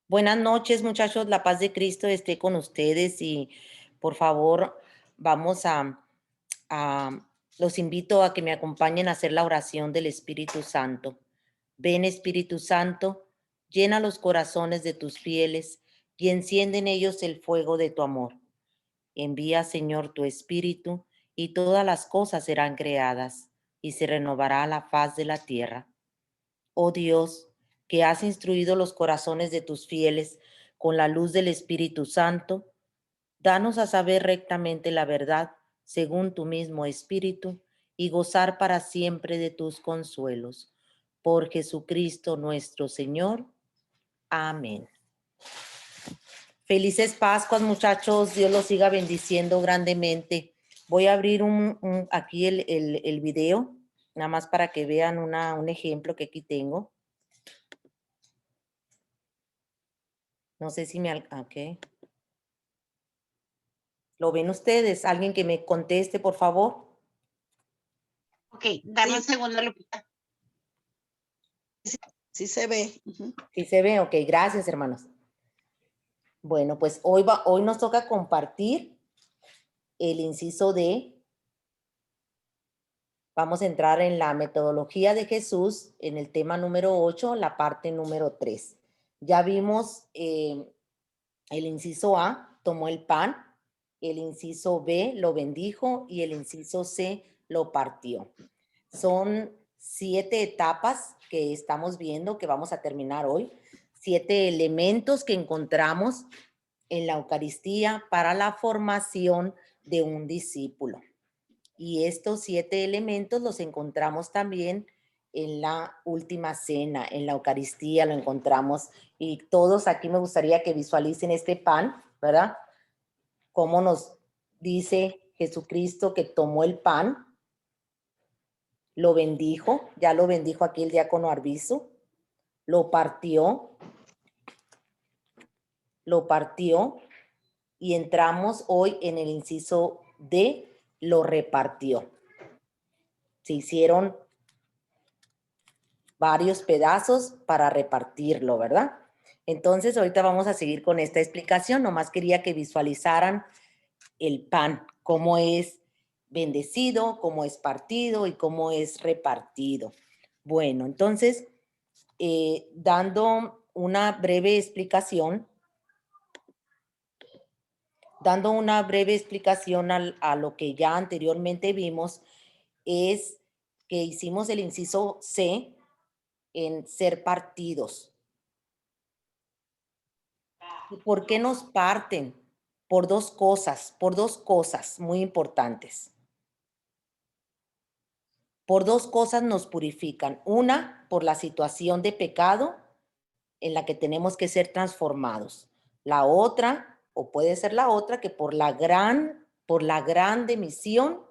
Buenas noches, muchachos. La paz de Cristo esté con ustedes y por favor vamos a los invito a que me acompañen a hacer la oración del Espíritu Santo. Ven, Espíritu Santo, llena los corazones de tus fieles y enciende en ellos el fuego de tu amor. Envía, Señor, tu Espíritu y todas las cosas serán creadas y se renovará la faz de la tierra. Oh Dios, que has instruido los corazones de tus fieles con la luz del Espíritu Santo, danos a saber rectamente la verdad según tu mismo Espíritu y gozar para siempre de tus consuelos. Por Jesucristo nuestro Señor. Amén. Felices Pascuas, muchachos. Dios los siga bendiciendo grandemente. Voy a abrir aquí el video, nada más para que vean un ejemplo que aquí tengo. No sé si ok. ¿Lo ven ustedes? ¿Alguien que me conteste, por favor? Ok, dame un Sí, segundo, Lupita. sí se ve. Ujú. Sí se ve, ok, gracias, hermanos. Bueno, pues hoy nos toca compartir el inciso D. Vamos a entrar en la metodología de Jesús, en el tema número 8, la parte número 3. Ya vimos el inciso A, tomó el pan, el inciso B lo bendijo y el inciso C lo partió. Son 7 etapas que estamos viendo, que vamos a terminar hoy, 7 elementos que encontramos en la Eucaristía para la formación de un discípulo. Y estos 7 elementos los encontramos también en la última cena, en la Eucaristía lo encontramos. Y todos aquí me gustaría que visualicen este pan, ¿verdad? Cómo nos dice Jesucristo que tomó el pan, lo bendijo, ya lo bendijo aquí el diácono Arbizu, lo partió y entramos hoy en el inciso D, lo repartió. Se hicieron varios pedazos para repartirlo, ¿verdad? Entonces ahorita vamos a seguir con esta explicación, nomás quería que visualizaran el pan, cómo es bendecido, cómo es partido y cómo es repartido. Bueno, entonces, dando una breve explicación a lo que ya anteriormente vimos, es que hicimos el inciso C en ser partidos. ¿Y por qué nos parten? Por dos cosas muy importantes. Por dos cosas nos purifican. Una, por la situación de pecado en la que tenemos que ser transformados. La otra, o puede ser la otra, que por la grande misión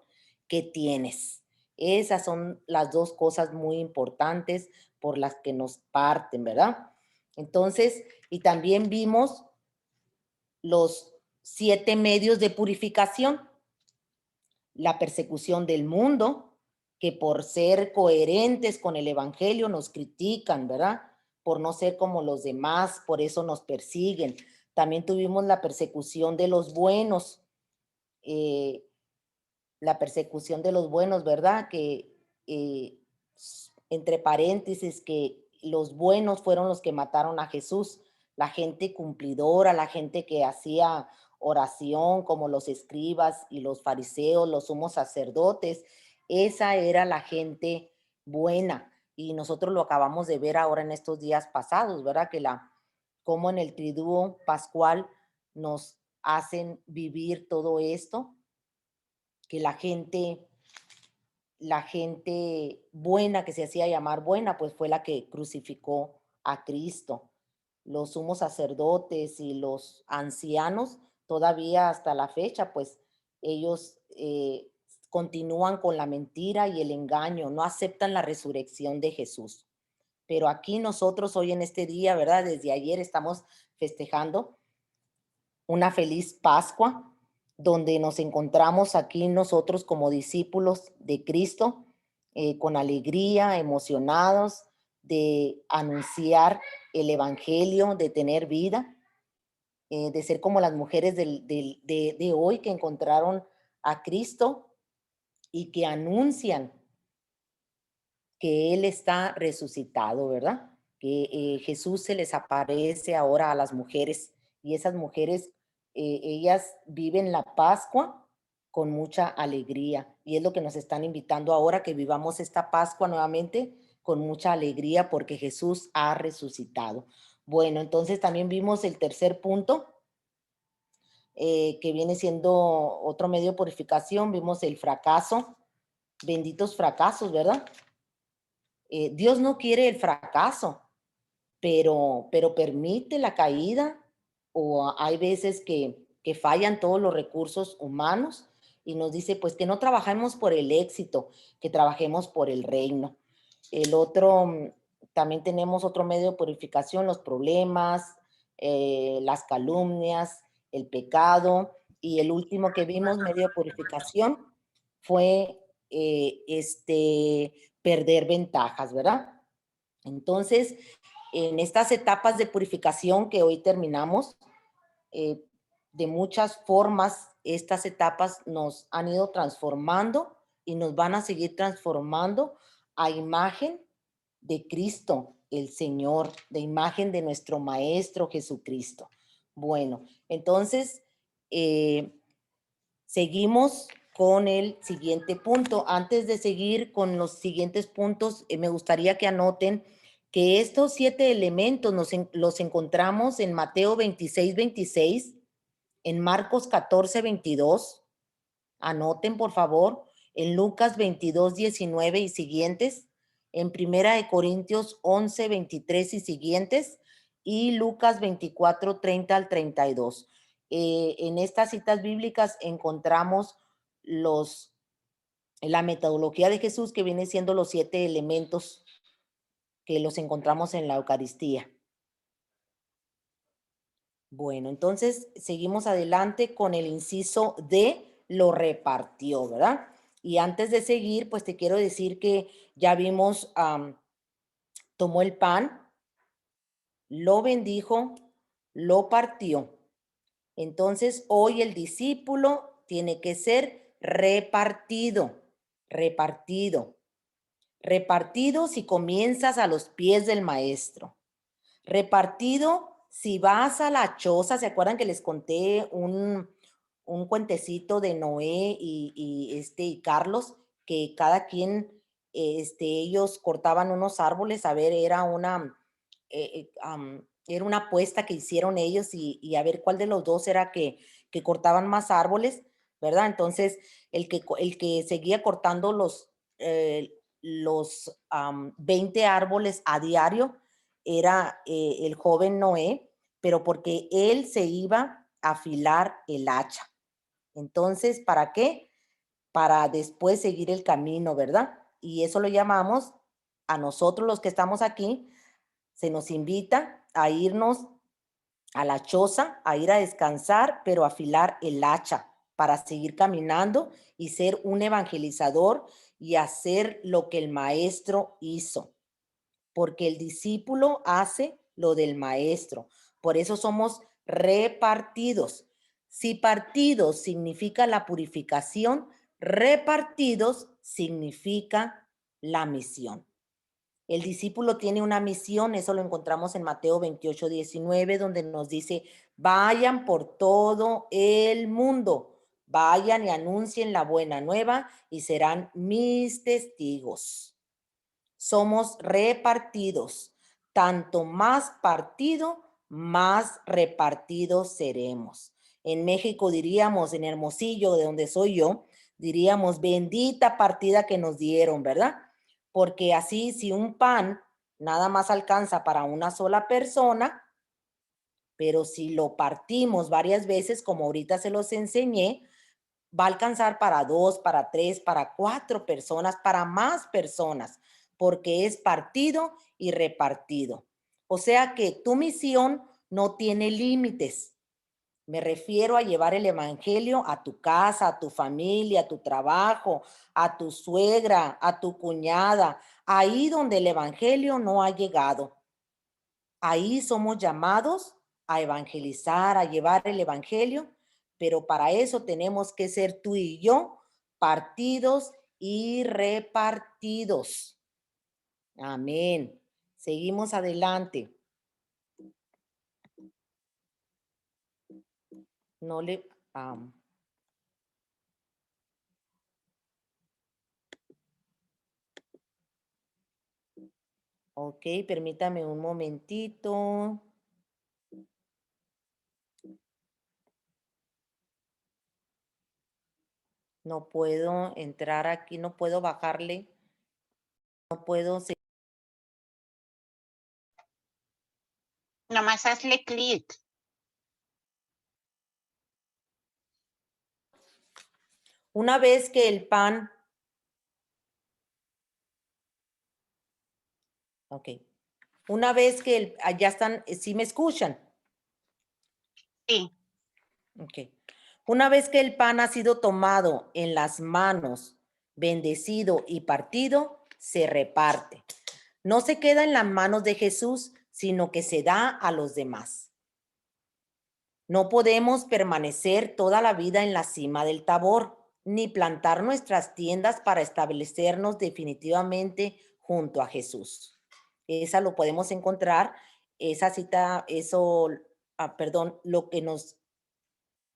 que tienes. Esas son las dos cosas muy importantes por las que nos parten, ¿verdad? Entonces, y también vimos los 7 medios de purificación. La persecución del mundo, que por ser coherentes con el Evangelio nos critican, ¿verdad? Por no ser como los demás, por eso nos persiguen. También tuvimos la persecución de los buenos, eh, ¿verdad? Que entre paréntesis, que los buenos fueron los que mataron a Jesús, la gente cumplidora, la gente que hacía oración como los escribas y los fariseos, los sumos sacerdotes, esa era la gente buena. Y nosotros lo acabamos de ver ahora en estos días pasados, ¿verdad? Como en el triduo pascual nos hacen vivir todo esto, que la gente buena, que se hacía llamar buena, pues fue la que crucificó a Cristo. Los sumos sacerdotes y los ancianos, todavía hasta la fecha, pues ellos continúan con la mentira y el engaño, no aceptan la resurrección de Jesús. Pero aquí nosotros hoy en este día, ¿verdad? Desde ayer estamos festejando una feliz Pascua, donde nos encontramos aquí nosotros como discípulos de Cristo, con alegría, emocionados de anunciar el evangelio, de tener vida, de ser como las mujeres de hoy que encontraron a Cristo y que anuncian que Él está resucitado, ¿verdad? Que Jesús se les aparece ahora a las mujeres y esas mujeres, ellas viven la Pascua con mucha alegría y es lo que nos están invitando ahora, que vivamos esta Pascua nuevamente con mucha alegría porque Jesús ha resucitado. Bueno, entonces también vimos el tercer punto, que viene siendo otro medio de purificación. Vimos el fracaso, benditos fracasos, ¿verdad? Dios no quiere el fracaso, pero permite la caída, o hay veces que fallan todos los recursos humanos y nos dice pues que no trabajemos por el éxito, que trabajemos por el reino. El otro, también tenemos otro medio de purificación, los problemas, las calumnias, el pecado, y el último que vimos, medio de purificación, fue perder ventajas, ¿verdad? Entonces, en estas etapas de purificación que hoy terminamos, eh, de muchas formas, estas etapas nos han ido transformando y nos van a seguir transformando a imagen de Cristo, el Señor, de imagen de nuestro Maestro Jesucristo. Bueno, entonces, seguimos con el siguiente punto. Antes de seguir con los siguientes puntos, me gustaría que anoten que estos 7 elementos los encontramos en Mateo 26, 26, en Marcos 14, 22. Anoten, por favor, en Lucas 22, 19 y siguientes, en Primera de Corintios 11, 23 y siguientes, y Lucas 24, 30 al 32. En estas citas bíblicas encontramos la metodología de Jesús, que viene siendo los 7 elementos que los encontramos en la Eucaristía. Bueno, entonces seguimos adelante con el inciso D, lo repartió, ¿verdad? Y antes de seguir, pues te quiero decir que ya vimos, tomó el pan, lo bendijo, lo partió. Entonces, hoy el discípulo tiene que ser repartido, repartido, repartido si comienzas a los pies del maestro. Repartido, si vas a la choza, ¿se acuerdan que les conté un cuentecito de Noé y Carlos? Que cada quien, ellos cortaban unos árboles, a ver, era una apuesta que hicieron ellos y a ver cuál de los dos era que cortaban más árboles, ¿verdad? Entonces, el que seguía cortando los 20 árboles a diario, era el joven Noé, pero porque él se iba a afilar el hacha. Entonces, ¿para qué? Para después seguir el camino, ¿verdad? Y eso lo llamamos, a nosotros los que estamos aquí, se nos invita a irnos a la choza, a ir a descansar, pero a afilar el hacha para seguir caminando y ser un evangelizador y hacer lo que el maestro hizo, porque el discípulo hace lo del maestro. Por eso somos repartidos. Si partidos significa la purificación, repartidos significa la misión. El discípulo tiene una misión, eso lo encontramos en Mateo 28, 19, donde nos dice, vayan por todo el mundo, vayan y anuncien la buena nueva y serán mis testigos. Somos repartidos. Tanto más partido, más repartidos seremos. En México diríamos, en Hermosillo, de donde soy yo, diríamos, bendita partida que nos dieron, ¿verdad? Porque así, si un pan nada más alcanza para una sola persona, pero si lo partimos varias veces, como ahorita se los enseñé, va a alcanzar para 2, para 3, para 4 personas, para más personas, porque es partido y repartido. O sea que tu misión no tiene límites. Me refiero a llevar el evangelio a tu casa, a tu familia, a tu trabajo, a tu suegra, a tu cuñada, ahí donde el evangelio no ha llegado. Ahí somos llamados a evangelizar, a llevar el evangelio, pero para eso tenemos que ser tú y yo partidos y repartidos. Amén. Seguimos adelante. No le... ok, permítame un momentito. No puedo entrar aquí, no puedo bajarle, no puedo... Nomás hazle clic. Una vez que el pan... Ok. Una vez que ya están, ¿sí me escuchan? Sí. Ok. Una vez que el pan ha sido tomado en las manos, bendecido y partido, se reparte. No se queda en las manos de Jesús, sino que se da a los demás. No podemos permanecer toda la vida en la cima del Tabor, ni plantar nuestras tiendas para establecernos definitivamente junto a Jesús. Esa lo podemos encontrar, esa cita, eso, perdón, lo que nos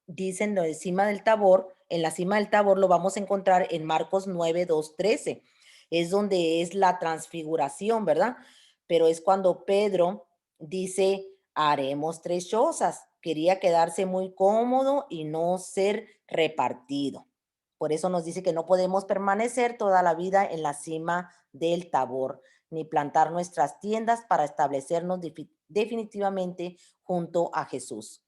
dicen lo de cima del Tabor, en la cima del Tabor lo vamos a encontrar en Marcos 9, 2, 13. Es donde es la transfiguración, ¿verdad? Pero es cuando Pedro dice, haremos tres chozas. Quería quedarse muy cómodo y no ser repartido. Por eso nos dice que no podemos permanecer toda la vida en la cima del Tabor, ni plantar nuestras tiendas para establecernos definitivamente junto a Jesús.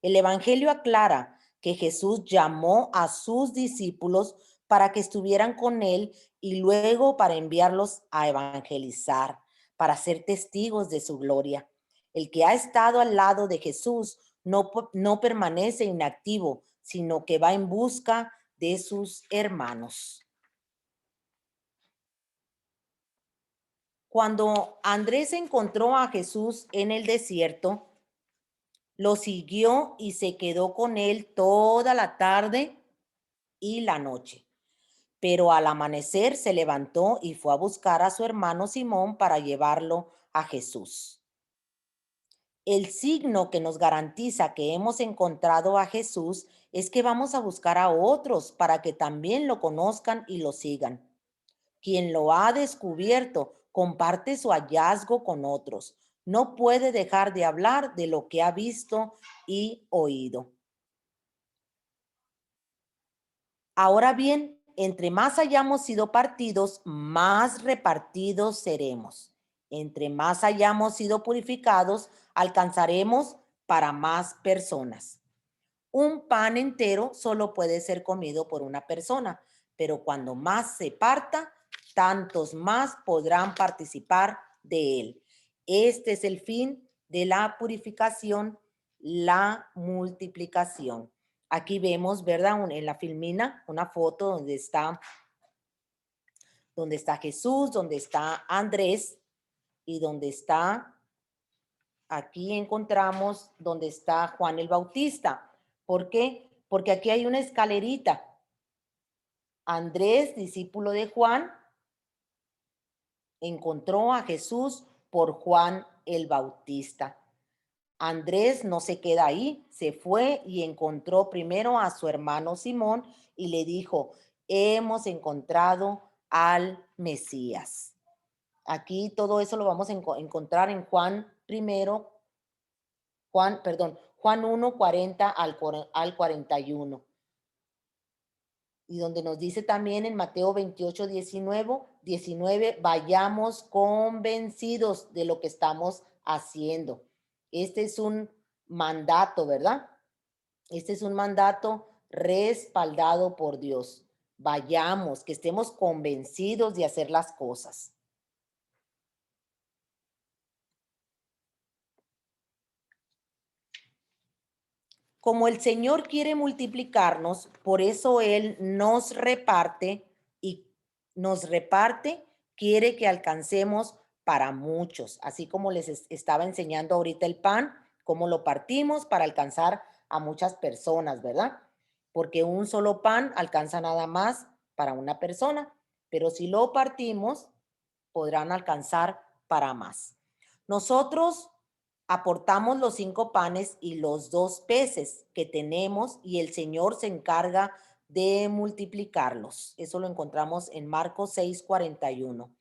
El Evangelio aclara que Jesús llamó a sus discípulos para que estuvieran con él y luego para enviarlos a evangelizar, para ser testigos de su gloria. El que ha estado al lado de Jesús no permanece inactivo, sino que va en busca de sus hermanos. Cuando Andrés encontró a Jesús en el desierto, lo siguió y se quedó con él toda la tarde y la noche. Pero al amanecer se levantó y fue a buscar a su hermano Simón para llevarlo a Jesús. El signo que nos garantiza que hemos encontrado a Jesús es que vamos a buscar a otros para que también lo conozcan y lo sigan. Quien lo ha descubierto comparte su hallazgo con otros. No puede dejar de hablar de lo que ha visto y oído. Ahora bien, entre más hayamos sido partidos, más repartidos seremos. Entre más hayamos sido purificados, alcanzaremos para más personas. Un pan entero solo puede ser comido por una persona, pero cuando más se parta, tantos más podrán participar de él. Este es el fin de la purificación, la multiplicación. Aquí vemos, ¿verdad? En la filmina, una foto donde está Jesús, donde está Andrés y donde está, aquí encontramos donde está Juan el Bautista. ¿Por qué? Porque aquí hay una escalerita. Andrés, discípulo de Juan, encontró a Jesús por Juan el Bautista. Andrés no se queda ahí, se fue y encontró primero a su hermano Simón y le dijo, hemos encontrado al Mesías. Aquí todo eso lo vamos a encontrar en Juan primero, Juan 1, 40 al 41. Y donde nos dice también en Mateo 28, 19, vayamos convencidos de lo que estamos haciendo. Este es un mandato, ¿verdad? Este es un mandato respaldado por Dios. Vayamos, que estemos convencidos de hacer las cosas. Como el Señor quiere multiplicarnos, por eso Él nos reparte y nos reparte, quiere que alcancemos para muchos, así como estaba enseñando ahorita el pan, cómo lo partimos para alcanzar a muchas personas, ¿verdad? Porque un solo pan alcanza nada más para una persona, pero si lo partimos, podrán alcanzar para más. Nosotros aportamos los 5 panes y los 2 peces que tenemos y el Señor se encarga de multiplicarlos. Eso lo encontramos en Marcos 6:41.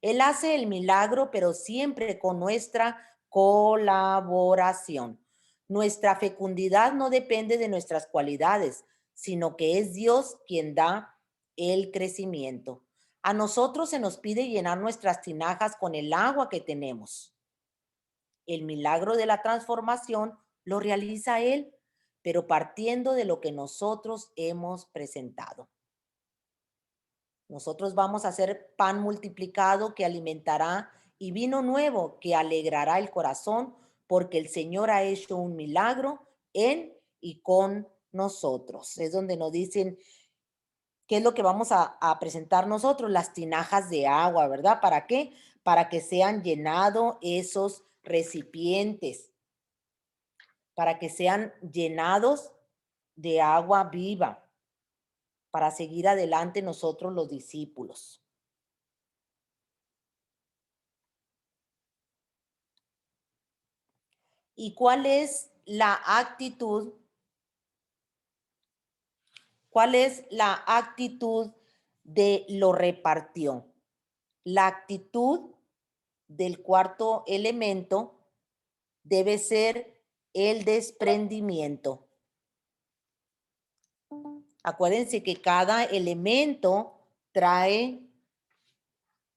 Él hace el milagro, pero siempre con nuestra colaboración. Nuestra fecundidad no depende de nuestras cualidades, sino que es Dios quien da el crecimiento. A nosotros se nos pide llenar nuestras tinajas con el agua que tenemos. El milagro de la transformación lo realiza Él, pero partiendo de lo que nosotros hemos presentado. Nosotros vamos a hacer pan multiplicado que alimentará y vino nuevo que alegrará el corazón, porque el Señor ha hecho un milagro en y con nosotros. Es donde nos dicen qué es lo que vamos a presentar nosotros, las tinajas de agua, ¿verdad? ¿Para qué? Para que sean llenados esos recipientes, para que sean llenados de agua viva, para seguir adelante nosotros los discípulos. ¿Y cuál es la actitud? ¿Cuál es la actitud de lo repartió? La actitud del cuarto elemento debe ser el desprendimiento. Acuérdense que cada elemento trae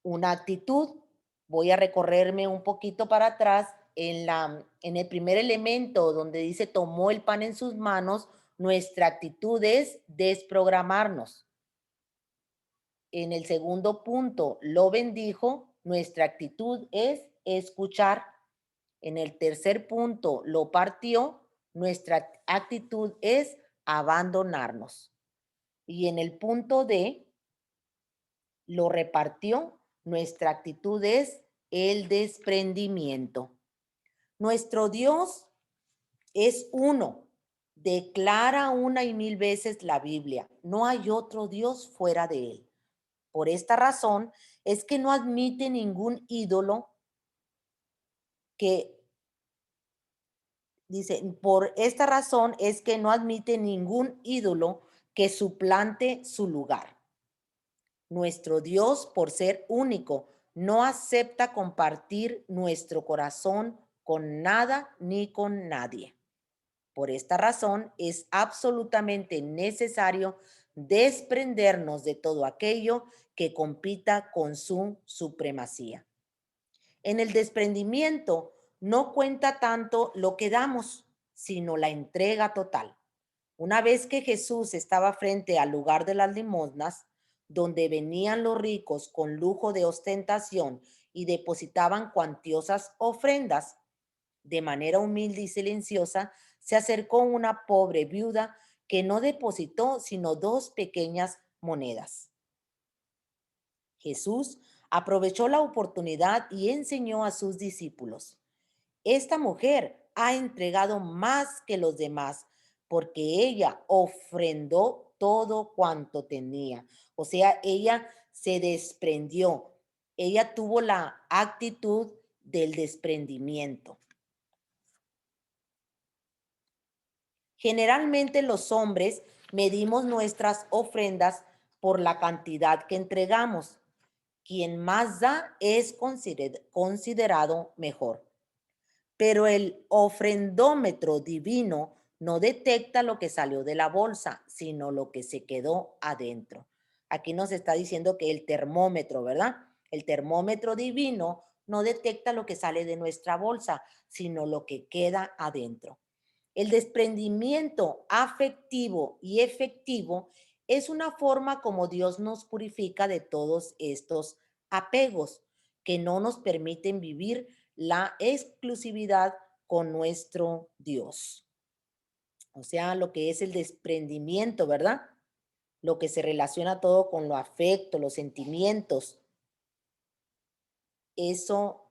una actitud. Voy a recorrerme un poquito para atrás. En el primer elemento donde dice tomó el pan en sus manos, nuestra actitud es desprogramarnos. En el segundo punto, lo bendijo, nuestra actitud es escuchar. En el tercer punto, lo partió, nuestra actitud es abandonarnos. Y en el punto D, lo repartió, nuestra actitud es el desprendimiento. Nuestro Dios es uno. Declara una y mil veces la Biblia. No hay otro Dios fuera de él. Por esta razón es que no admite ningún ídolo que, dice, por esta razón es que no admite ningún ídolo que suplante su lugar. Nuestro Dios, por ser único, no acepta compartir nuestro corazón con nada ni con nadie. Por esta razón es absolutamente necesario desprendernos de todo aquello que compita con su supremacía. En el desprendimiento no cuenta tanto lo que damos, sino la entrega total. Una vez que Jesús estaba frente al lugar de las limosnas, donde venían los ricos con lujo de ostentación y depositaban cuantiosas ofrendas, de manera humilde y silenciosa, se acercó una pobre viuda que no depositó sino 2 pequeñas monedas. Jesús aprovechó la oportunidad y enseñó a sus discípulos: esta mujer ha entregado más que los demás porque ella ofrendó todo cuanto tenía. O sea, ella se desprendió. Ella tuvo la actitud del desprendimiento. Generalmente los hombres medimos nuestras ofrendas por la cantidad que entregamos. Quien más da es considerado mejor. Pero el ofrendómetro divino no detecta lo que salió de la bolsa, sino lo que se quedó adentro. Aquí nos está diciendo que el termómetro, ¿verdad? El termómetro divino no detecta lo que sale de nuestra bolsa, sino lo que queda adentro. El desprendimiento afectivo y efectivo es una forma como Dios nos purifica de todos estos apegos que no nos permiten vivir la exclusividad con nuestro Dios. O sea, lo que es el desprendimiento, ¿verdad? Lo que se relaciona todo con lo afecto, los sentimientos. Eso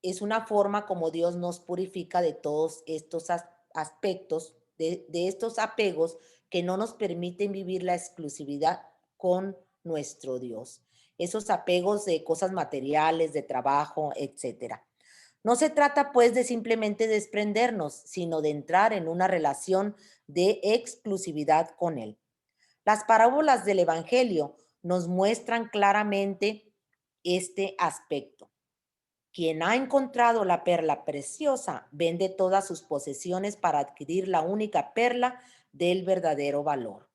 es una forma como Dios nos purifica de todos estos aspectos, de estos apegos que no nos permiten vivir la exclusividad con nuestro Dios. Esos apegos de cosas materiales, de trabajo, etcétera. No se trata pues de simplemente desprendernos, sino de entrar en una relación de exclusividad con Él. Las parábolas del Evangelio nos muestran claramente este aspecto. Quien ha encontrado la perla preciosa vende todas sus posesiones para adquirir la única perla del verdadero valor.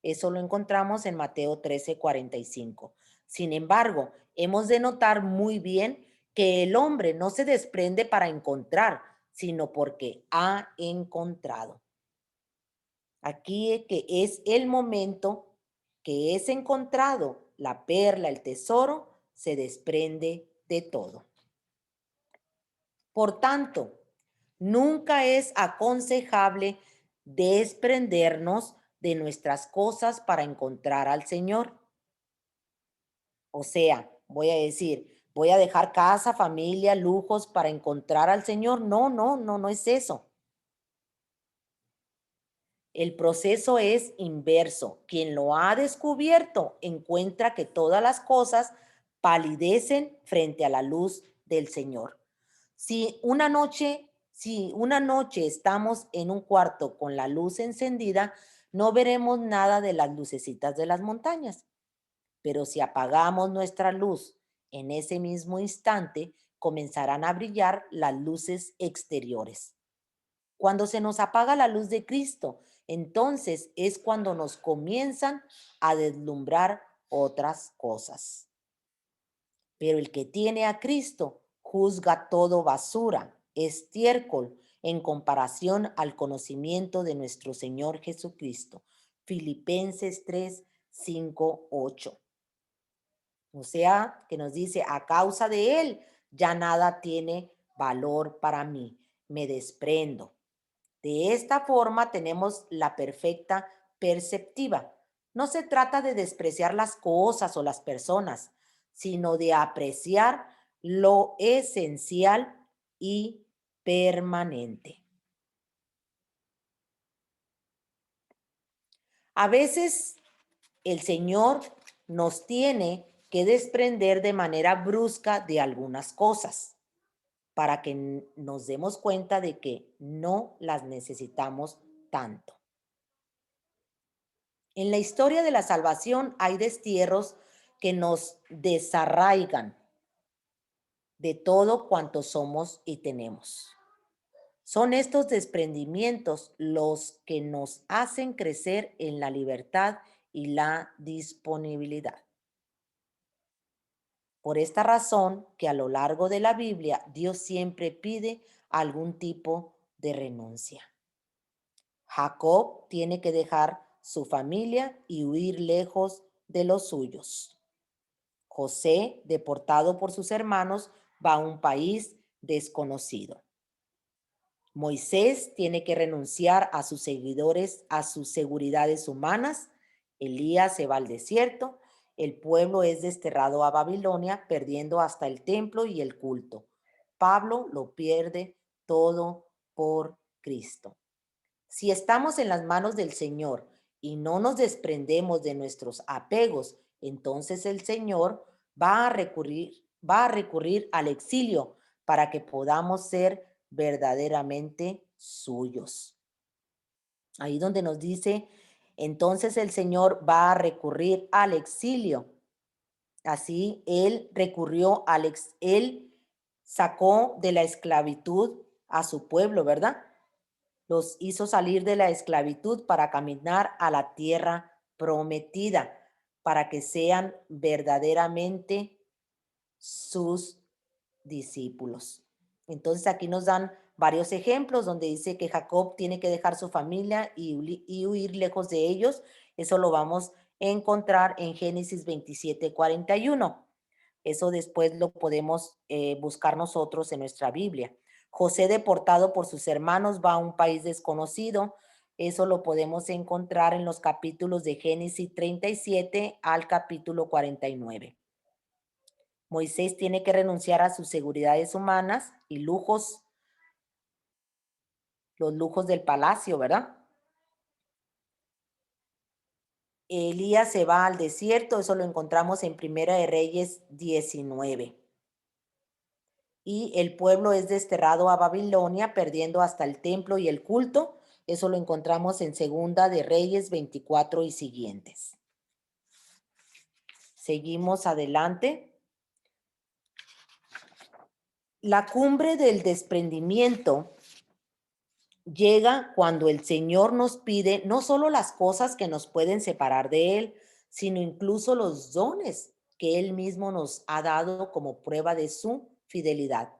Eso lo encontramos en Mateo 13:45. Sin embargo, hemos de notar muy bien que el hombre no se desprende para encontrar, sino porque ha encontrado. Aquí que es el momento que es encontrado la perla, el tesoro, se desprende de todo. Por tanto, nunca es aconsejable desprendernos de nuestras cosas para encontrar al Señor. O sea, voy a decir, voy a dejar casa, familia, lujos para encontrar al Señor. No, no, no, no es eso. El proceso es inverso. Quien lo ha descubierto encuentra que todas las cosas palidecen frente a la luz del Señor. Si una noche estamos en un cuarto con la luz encendida, no veremos nada de las lucecitas de las montañas. Pero si apagamos nuestra luz en ese mismo instante, comenzarán a brillar las luces exteriores. Cuando se nos apaga la luz de Cristo, entonces es cuando nos comienzan a deslumbrar otras cosas. Pero el que tiene a Cristo juzga todo basura, estiércol, en comparación al conocimiento de nuestro Señor Jesucristo. Filipenses 3, 5, 8. O sea, que nos dice, a causa de Él, ya nada tiene valor para mí. Me desprendo. De esta forma tenemos la perfecta perceptiva. No se trata de despreciar las cosas o las personas, sino de apreciar lo esencial y permanente. A veces el Señor nos tiene que desprender de manera brusca de algunas cosas para que nos demos cuenta de que no las necesitamos tanto. En la historia de la salvación hay destierros que nos desarraigan de todo cuanto somos y tenemos. Son estos desprendimientos los que nos hacen crecer en la libertad y la disponibilidad. Por esta razón que a lo largo de la Biblia Dios siempre pide algún tipo de renuncia. Jacob tiene que dejar su familia y huir lejos de los suyos. José, deportado por sus hermanos, va a un país desconocido. Moisés tiene que renunciar a sus seguidores, a sus seguridades humanas. Elías se va al desierto. El pueblo es desterrado a Babilonia, perdiendo hasta el templo y el culto. Pablo lo pierde todo por Cristo. Si estamos en las manos del Señor y no nos desprendemos de nuestros apegos, entonces el Señor va a recurrir al exilio para que podamos ser verdaderamente suyos. Ahí donde nos dice, entonces el Señor va a recurrir al exilio. Así él recurrió él sacó de la esclavitud a su pueblo, ¿verdad? Los hizo salir de la esclavitud para caminar a la tierra prometida, para que sean verdaderamente sus discípulos. Entonces aquí nos dan varios ejemplos donde dice que Jacob tiene que dejar su familia y huir lejos de ellos. Eso lo vamos a encontrar en Génesis 27:41. Eso después lo podemos buscar nosotros en nuestra Biblia. José, deportado por sus hermanos, va a un país desconocido. Eso lo podemos encontrar en los capítulos de Génesis 37 al capítulo 49. Moisés tiene que renunciar a sus seguridades humanas y lujos, los lujos del palacio, ¿verdad? Elías se va al desierto, eso lo encontramos en Primera de Reyes 19. Y el pueblo es desterrado a Babilonia, perdiendo hasta el templo y el culto. Eso lo encontramos en Segunda de Reyes 24 y siguientes. Seguimos adelante. La cumbre del desprendimiento llega cuando el Señor nos pide no solo las cosas que nos pueden separar de Él, sino incluso los dones que Él mismo nos ha dado como prueba de su fidelidad.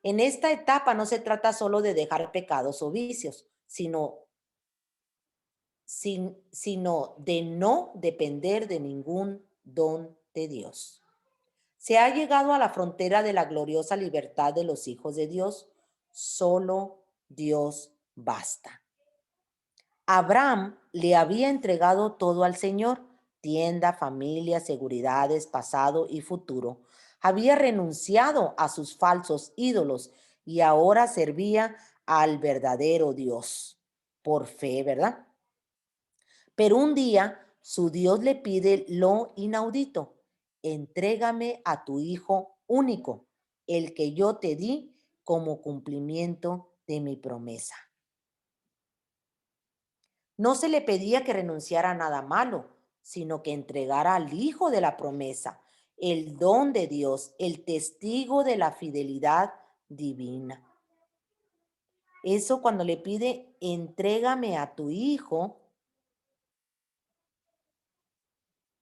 En esta etapa no se trata solo de dejar pecados o vicios, sino de no depender de ningún don de Dios. Se ha llegado a la frontera de la gloriosa libertad de los hijos de Dios. Solo Dios basta. Abraham le había entregado todo al Señor: tienda, familia, seguridades, pasado y futuro. Había renunciado a sus falsos ídolos y ahora servía al verdadero Dios por fe, ¿verdad? Pero un día su Dios le pide lo inaudito: entrégame a tu hijo único, el que yo te di como cumplimiento de mi promesa. No se le pedía que renunciara a nada malo, sino que entregara al hijo de la promesa, el don de Dios, el testigo de la fidelidad divina. Eso cuando le pide, entrégame a tu hijo,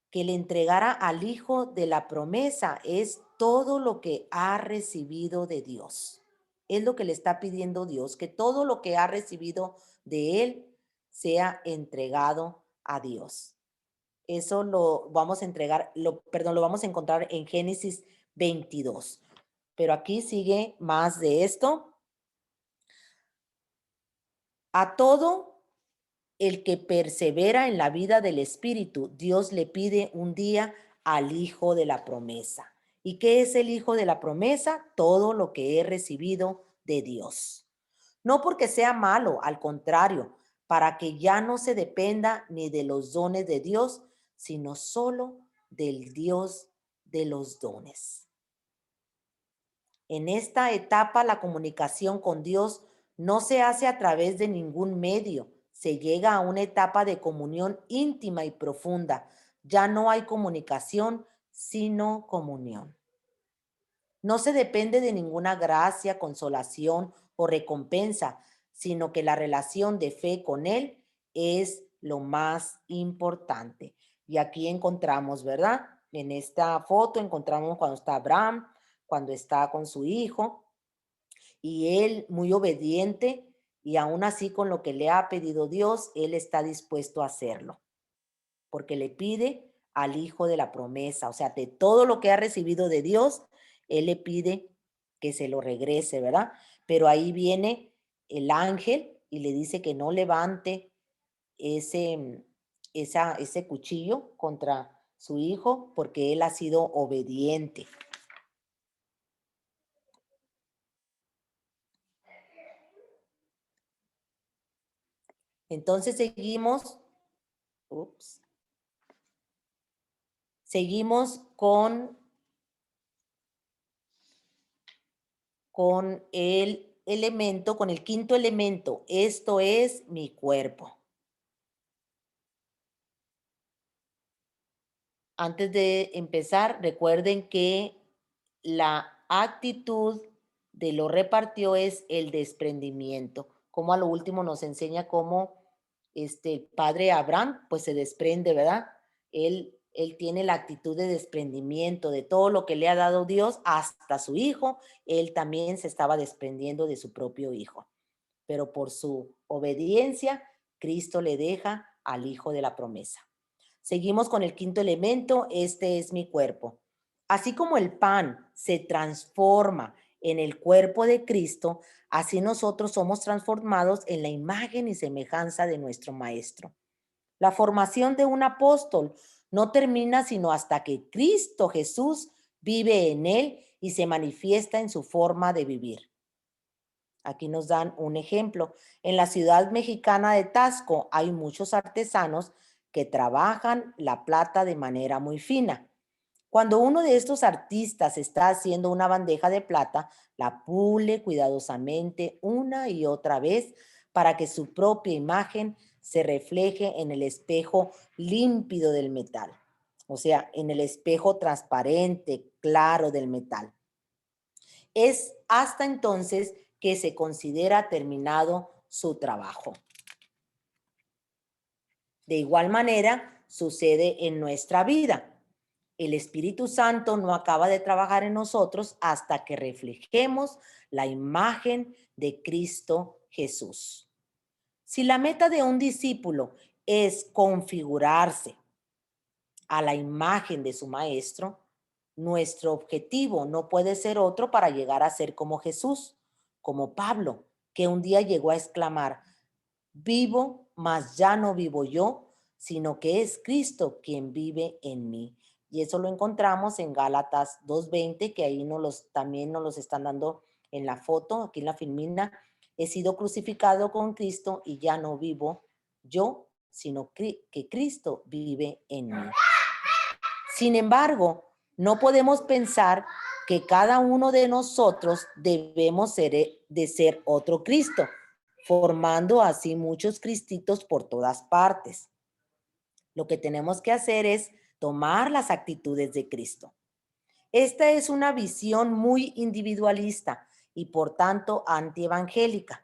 que le entregara al hijo de la promesa, es todo lo que ha recibido de Dios. Es lo que le está pidiendo Dios, que todo lo que ha recibido de él sea entregado a Dios. Eso lo vamos a entregar, lo vamos a encontrar en Génesis 22. Pero aquí sigue más de esto. A todo el que persevera en la vida del Espíritu, Dios le pide un día al hijo de la promesa. ¿Y qué es el hijo de la promesa? Todo lo que he recibido de Dios. No porque sea malo, al contrario, para que ya no se dependa ni de los dones de Dios, sino solo del Dios de los dones. En esta etapa, la comunicación con Dios no se hace a través de ningún medio. Se llega a una etapa de comunión íntima y profunda. Ya no hay comunicación, sino comunión. No se depende de ninguna gracia, consolación o recompensa, sino que la relación de fe con Él es lo más importante. Y aquí encontramos, ¿verdad? En esta foto encontramos cuando está Abraham, cuando está con su hijo, y él muy obediente, y aún así con lo que le ha pedido Dios, él está dispuesto a hacerlo, porque le pide al hijo de la promesa, o sea, de todo lo que ha recibido de Dios, él le pide que se lo regrese, ¿verdad? Pero ahí viene el ángel y le dice que no levante ese, ese cuchillo contra su hijo porque él ha sido obediente. Entonces seguimos con el elemento, con el quinto elemento. Esto es mi cuerpo. Antes de empezar, recuerden que la actitud de lo repartió es el desprendimiento. Como a lo último nos enseña cómo el padre Abraham pues se desprende, ¿verdad? Él tiene la actitud de desprendimiento de todo lo que le ha dado Dios, hasta su hijo. Él también se estaba desprendiendo de su propio hijo. Pero por su obediencia, Cristo le deja al hijo de la promesa. Seguimos con el quinto elemento, este es mi cuerpo. Así como el pan se transforma en el cuerpo de Cristo, así nosotros somos transformados en la imagen y semejanza de nuestro Maestro. La formación de un apóstol no termina sino hasta que Cristo Jesús vive en él y se manifiesta en su forma de vivir. Aquí nos dan un ejemplo. En la ciudad mexicana de Taxco hay muchos artesanos que trabajan la plata de manera muy fina. Cuando uno de estos artistas está haciendo una bandeja de plata, la pule cuidadosamente una y otra vez para que su propia imagen se refleje en el espejo límpido del metal, o sea, en el espejo transparente, claro del metal. Es hasta entonces que se considera terminado su trabajo. De igual manera, sucede en nuestra vida. El Espíritu Santo no acaba de trabajar en nosotros hasta que reflejemos la imagen de Cristo Jesús. Si la meta de un discípulo es configurarse a la imagen de su maestro, nuestro objetivo no puede ser otro para llegar a ser como Jesús, como Pablo, que un día llegó a exclamar: vivo, mas ya no vivo yo, sino que es Cristo quien vive en mí. Y eso lo encontramos en Gálatas 2:20, que ahí también nos los están dando en la foto, aquí en la filmina. He sido crucificado con Cristo y ya no vivo yo, sino que Cristo vive en mí. Sin embargo, no podemos pensar que cada uno de nosotros debemos de ser otro Cristo, formando así muchos cristitos por todas partes. Lo que tenemos que hacer es tomar las actitudes de Cristo. Esta es una visión muy individualista y por tanto antievangélica.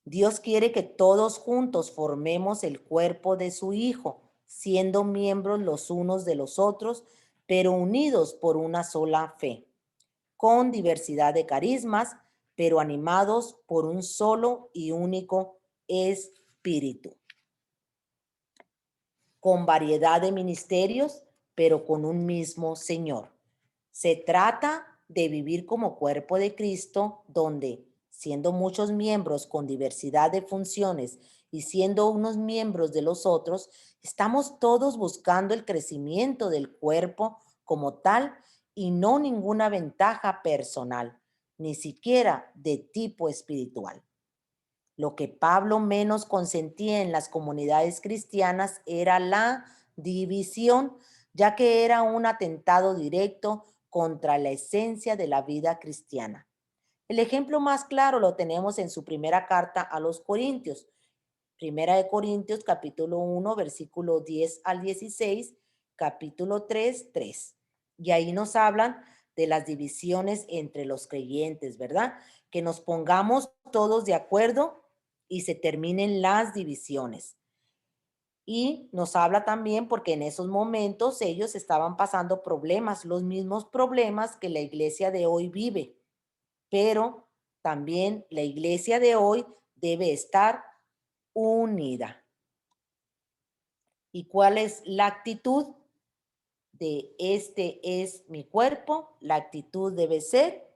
Dios quiere que todos juntos formemos el cuerpo de su Hijo, siendo miembros los unos de los otros, pero unidos por una sola fe, con diversidad de carismas, pero animados por un solo y único espíritu, con variedad de ministerios, pero con un mismo Señor. Se trata de vivir como cuerpo de Cristo, donde, siendo muchos miembros con diversidad de funciones y siendo unos miembros de los otros, estamos todos buscando el crecimiento del cuerpo como tal y no ninguna ventaja personal, ni siquiera de tipo espiritual. Lo que Pablo menos consentía en las comunidades cristianas era la división, ya que era un atentado directo contra la esencia de la vida cristiana. El ejemplo más claro lo tenemos en su primera carta a los Corintios. Primera de Corintios, capítulo 1, versículo 10 al 16, capítulo 3, 3. Y ahí nos hablan de las divisiones entre los creyentes, ¿verdad? Que nos pongamos todos de acuerdo y se terminen las divisiones. Y nos habla también porque en esos momentos ellos estaban pasando problemas, los mismos problemas que la iglesia de hoy vive, pero también la iglesia de hoy debe estar unida. ¿Y cuál es la actitud de este es mi cuerpo? La actitud debe ser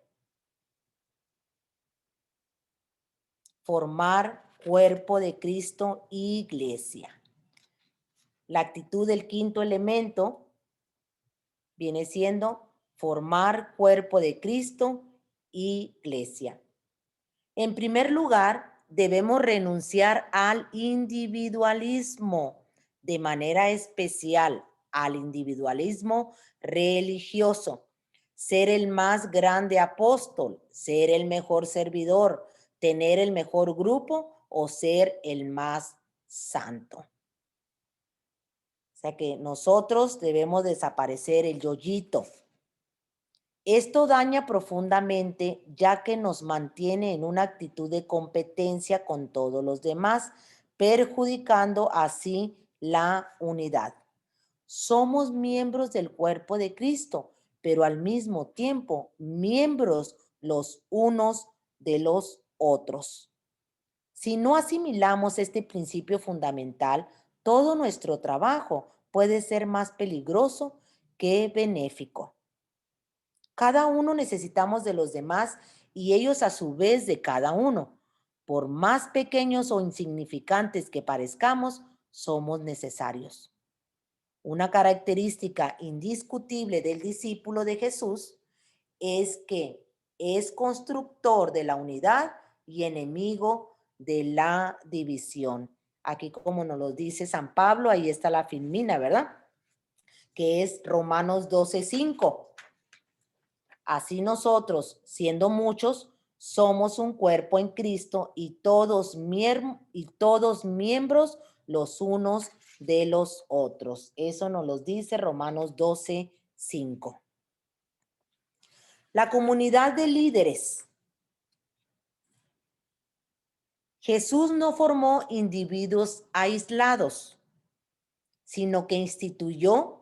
formar cuerpo de Cristo, iglesia. La actitud del quinto elemento viene siendo formar cuerpo de Cristo, iglesia. En primer lugar, debemos renunciar al individualismo, de manera especial al individualismo religioso. Ser el más grande apóstol, ser el mejor servidor, tener el mejor grupo o ser el más santo. O sea que nosotros debemos desaparecer el yoyito. Esto daña profundamente ya que nos mantiene en una actitud de competencia con todos los demás, perjudicando así la unidad. Somos miembros del cuerpo de Cristo, pero al mismo tiempo miembros los unos de los otros. Si no asimilamos este principio fundamental, todo nuestro trabajo puede ser más peligroso que benéfico. Cada uno necesitamos de los demás y ellos a su vez de cada uno. Por más pequeños o insignificantes que parezcamos, somos necesarios. Una característica indiscutible del discípulo de Jesús es que es constructor de la unidad y enemigo de la división. Aquí, como nos lo dice San Pablo, ahí está la filmina, ¿verdad? Que es Romanos 12:5. Así nosotros, siendo muchos, somos un cuerpo en Cristo y todos miembros los unos de los otros. Eso nos lo dice Romanos 12:5. La comunidad de líderes. Jesús no formó individuos aislados, sino que instituyó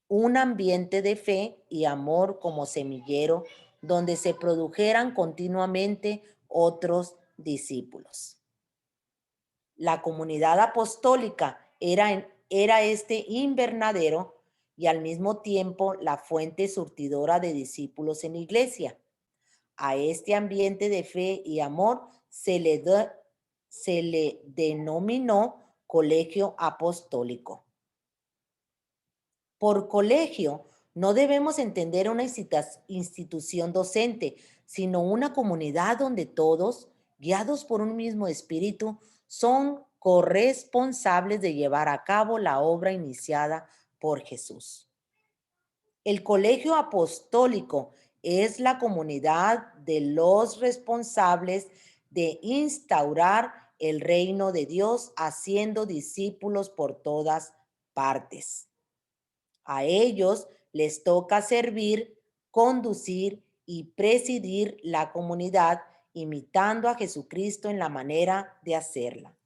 un ambiente de fe y amor como semillero donde se produjeran continuamente otros discípulos. La comunidad apostólica era este invernadero y al mismo tiempo la fuente surtidora de discípulos en la iglesia. A este ambiente de fe y amor se le denominó colegio apostólico. Por colegio, no debemos entender una institución docente, sino una comunidad donde todos, guiados por un mismo espíritu, son corresponsables de llevar a cabo la obra iniciada por Jesús. El colegio apostólico es la comunidad de los responsables de instaurar el reino de Dios, haciendo discípulos por todas partes. A ellos les toca servir, conducir y presidir la comunidad, imitando a Jesucristo en la manera de hacerla.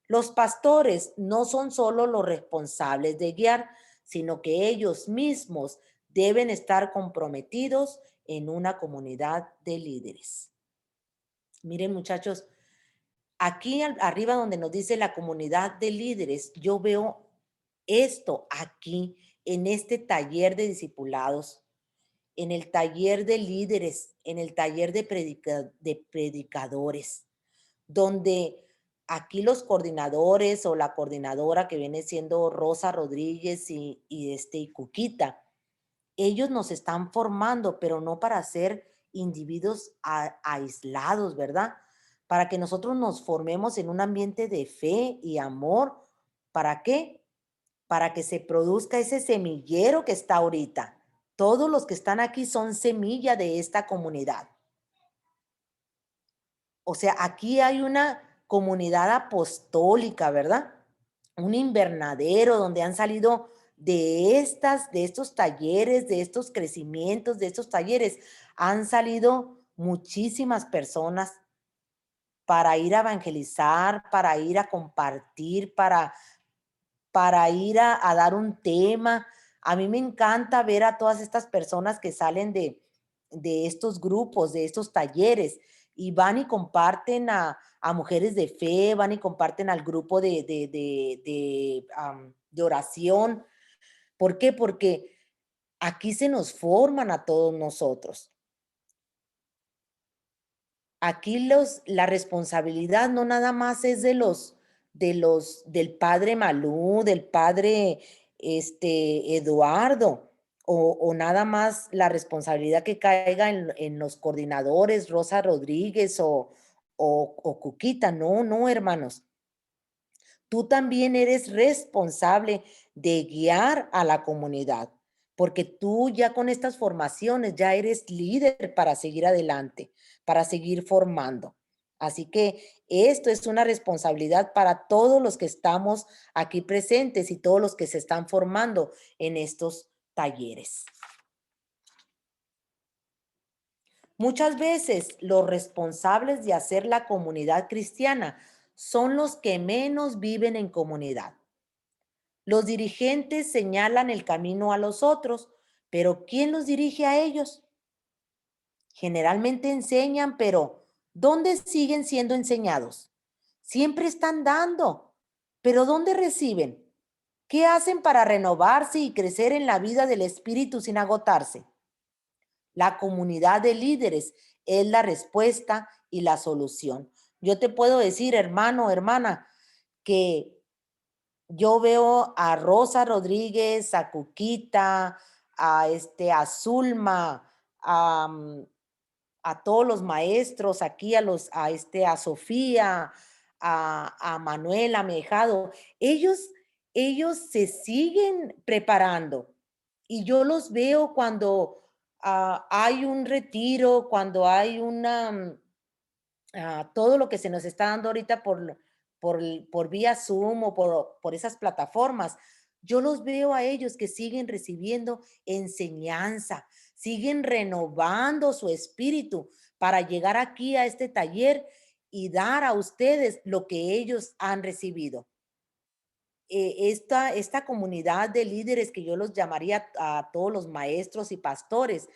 Los pastores no son solo los responsables de guiar, sino que ellos mismos deben estar comprometidos en una comunidad de líderes. Miren, muchachos, aquí arriba donde nos dice la comunidad de líderes, yo veo esto aquí en este taller de discipulados, en el taller de líderes, en el taller de predicadores, donde aquí los coordinadores o la coordinadora que viene siendo Rosa Rodríguez y Cuquita, ellos nos están formando, pero no para ser individuos aislados, ¿verdad? Para que nosotros nos formemos en un ambiente de fe y amor. ¿Para qué? Para que se produzca ese semillero que está ahorita. Todos los que están aquí son semilla de esta comunidad. O sea, aquí hay una comunidad apostólica, ¿verdad? Un invernadero donde han salido de estos talleres, de estos crecimientos, de estos talleres, han salido muchísimas personas para ir a evangelizar, para ir a compartir, para ir a dar un tema. A mí me encanta ver a todas estas personas que salen de estos grupos, de estos talleres, y van y comparten a mujeres de fe, van y comparten al grupo de oración. ¿Por qué? Porque aquí se nos forman a todos nosotros. Aquí la responsabilidad no nada más es del padre Malú, del padre Eduardo, o nada más la responsabilidad que caiga en los coordinadores, Rosa Rodríguez o Cuquita. No, no, hermanos. Tú también eres responsable de guiar a la comunidad, porque tú ya con estas formaciones ya eres líder para seguir adelante, para seguir formando. Así que esto es una responsabilidad para todos los que estamos aquí presentes y todos los que se están formando en estos talleres. Muchas veces los responsables de hacer la comunidad cristiana son los que menos viven en comunidad. Los dirigentes señalan el camino a los otros, pero ¿quién los dirige a ellos? Generalmente enseñan, pero ¿dónde siguen siendo enseñados? Siempre están dando, pero ¿dónde reciben? ¿Qué hacen para renovarse y crecer en la vida del espíritu sin agotarse? La comunidad de líderes es la respuesta y la solución. Yo te puedo decir, hermano, hermana, que yo veo a Rosa Rodríguez, a Cuquita, a Zulma, a todos los maestros aquí, a Sofía, a Manuel, a Mejado. Ellos se siguen preparando y yo los veo cuando hay un retiro, cuando hay todo lo que se nos está dando ahorita por vía Zoom o por esas plataformas. Yo los veo a ellos que siguen recibiendo enseñanza, siguen renovando su espíritu para llegar aquí a este taller y dar a ustedes lo que ellos han recibido. Esta comunidad de líderes que yo los llamaría a todos los maestros y pastores,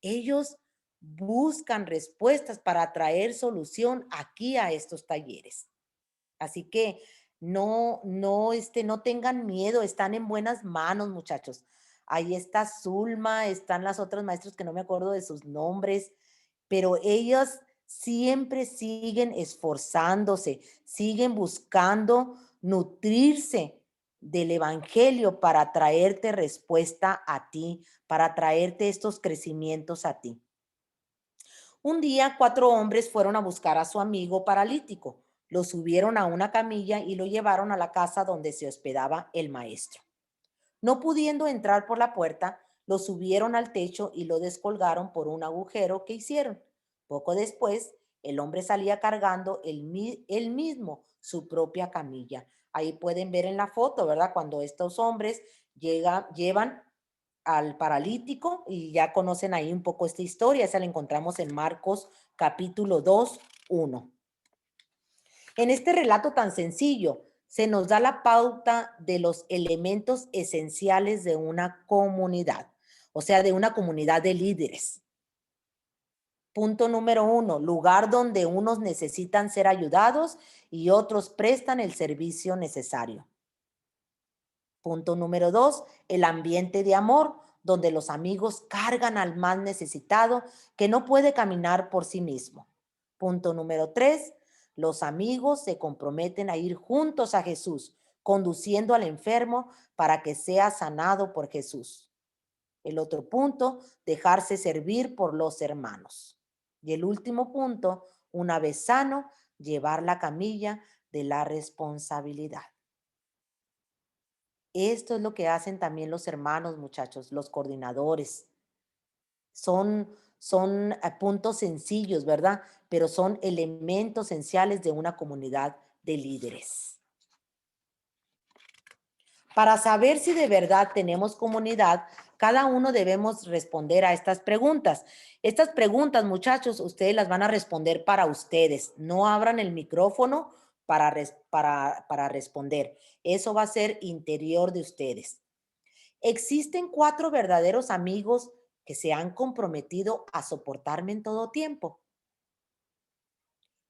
ellos buscan respuestas para traer solución aquí a estos talleres. Así que no tengan miedo, están en buenas manos, muchachos. Ahí está Zulma, están las otras maestros que no me acuerdo de sus nombres, pero ellas siempre siguen esforzándose, siguen buscando nutrirse del evangelio para traerte respuesta a ti, para traerte estos crecimientos a ti. Un día, 4 hombres fueron a buscar a su amigo paralítico. Lo subieron a una camilla y lo llevaron a la casa donde se hospedaba el maestro. No pudiendo entrar por la puerta, lo subieron al techo y lo descolgaron por un agujero que hicieron. Poco después, el hombre salía cargando él mismo su propia camilla. Ahí pueden ver en la foto, ¿verdad? Cuando estos hombres llevan al paralítico y ya conocen ahí un poco esta historia. Esa la encontramos en Marcos capítulo 2, 1. En este relato tan sencillo, se nos da la pauta de los elementos esenciales de una comunidad, o sea, de una comunidad de líderes. Punto número 1, lugar donde unos necesitan ser ayudados y otros prestan el servicio necesario. Punto número 2, el ambiente de amor, donde los amigos cargan al más necesitado que no puede caminar por sí mismo. Punto número 3, los amigos se comprometen a ir juntos a Jesús, conduciendo al enfermo para que sea sanado por Jesús. El otro punto, dejarse servir por los hermanos. Y el último punto, una vez sano, llevar la camilla de la responsabilidad. Esto es lo que hacen también los hermanos, muchachos, los coordinadores. Son puntos sencillos, ¿verdad? Pero son elementos esenciales de una comunidad de líderes. Para saber si de verdad tenemos comunidad, cada uno debemos responder a estas preguntas. Estas preguntas, muchachos, ustedes las van a responder para ustedes. No abran el micrófono para responder. Eso va a ser interior de ustedes. ¿Existen 4 verdaderos amigos que se han comprometido a soportarme en todo tiempo?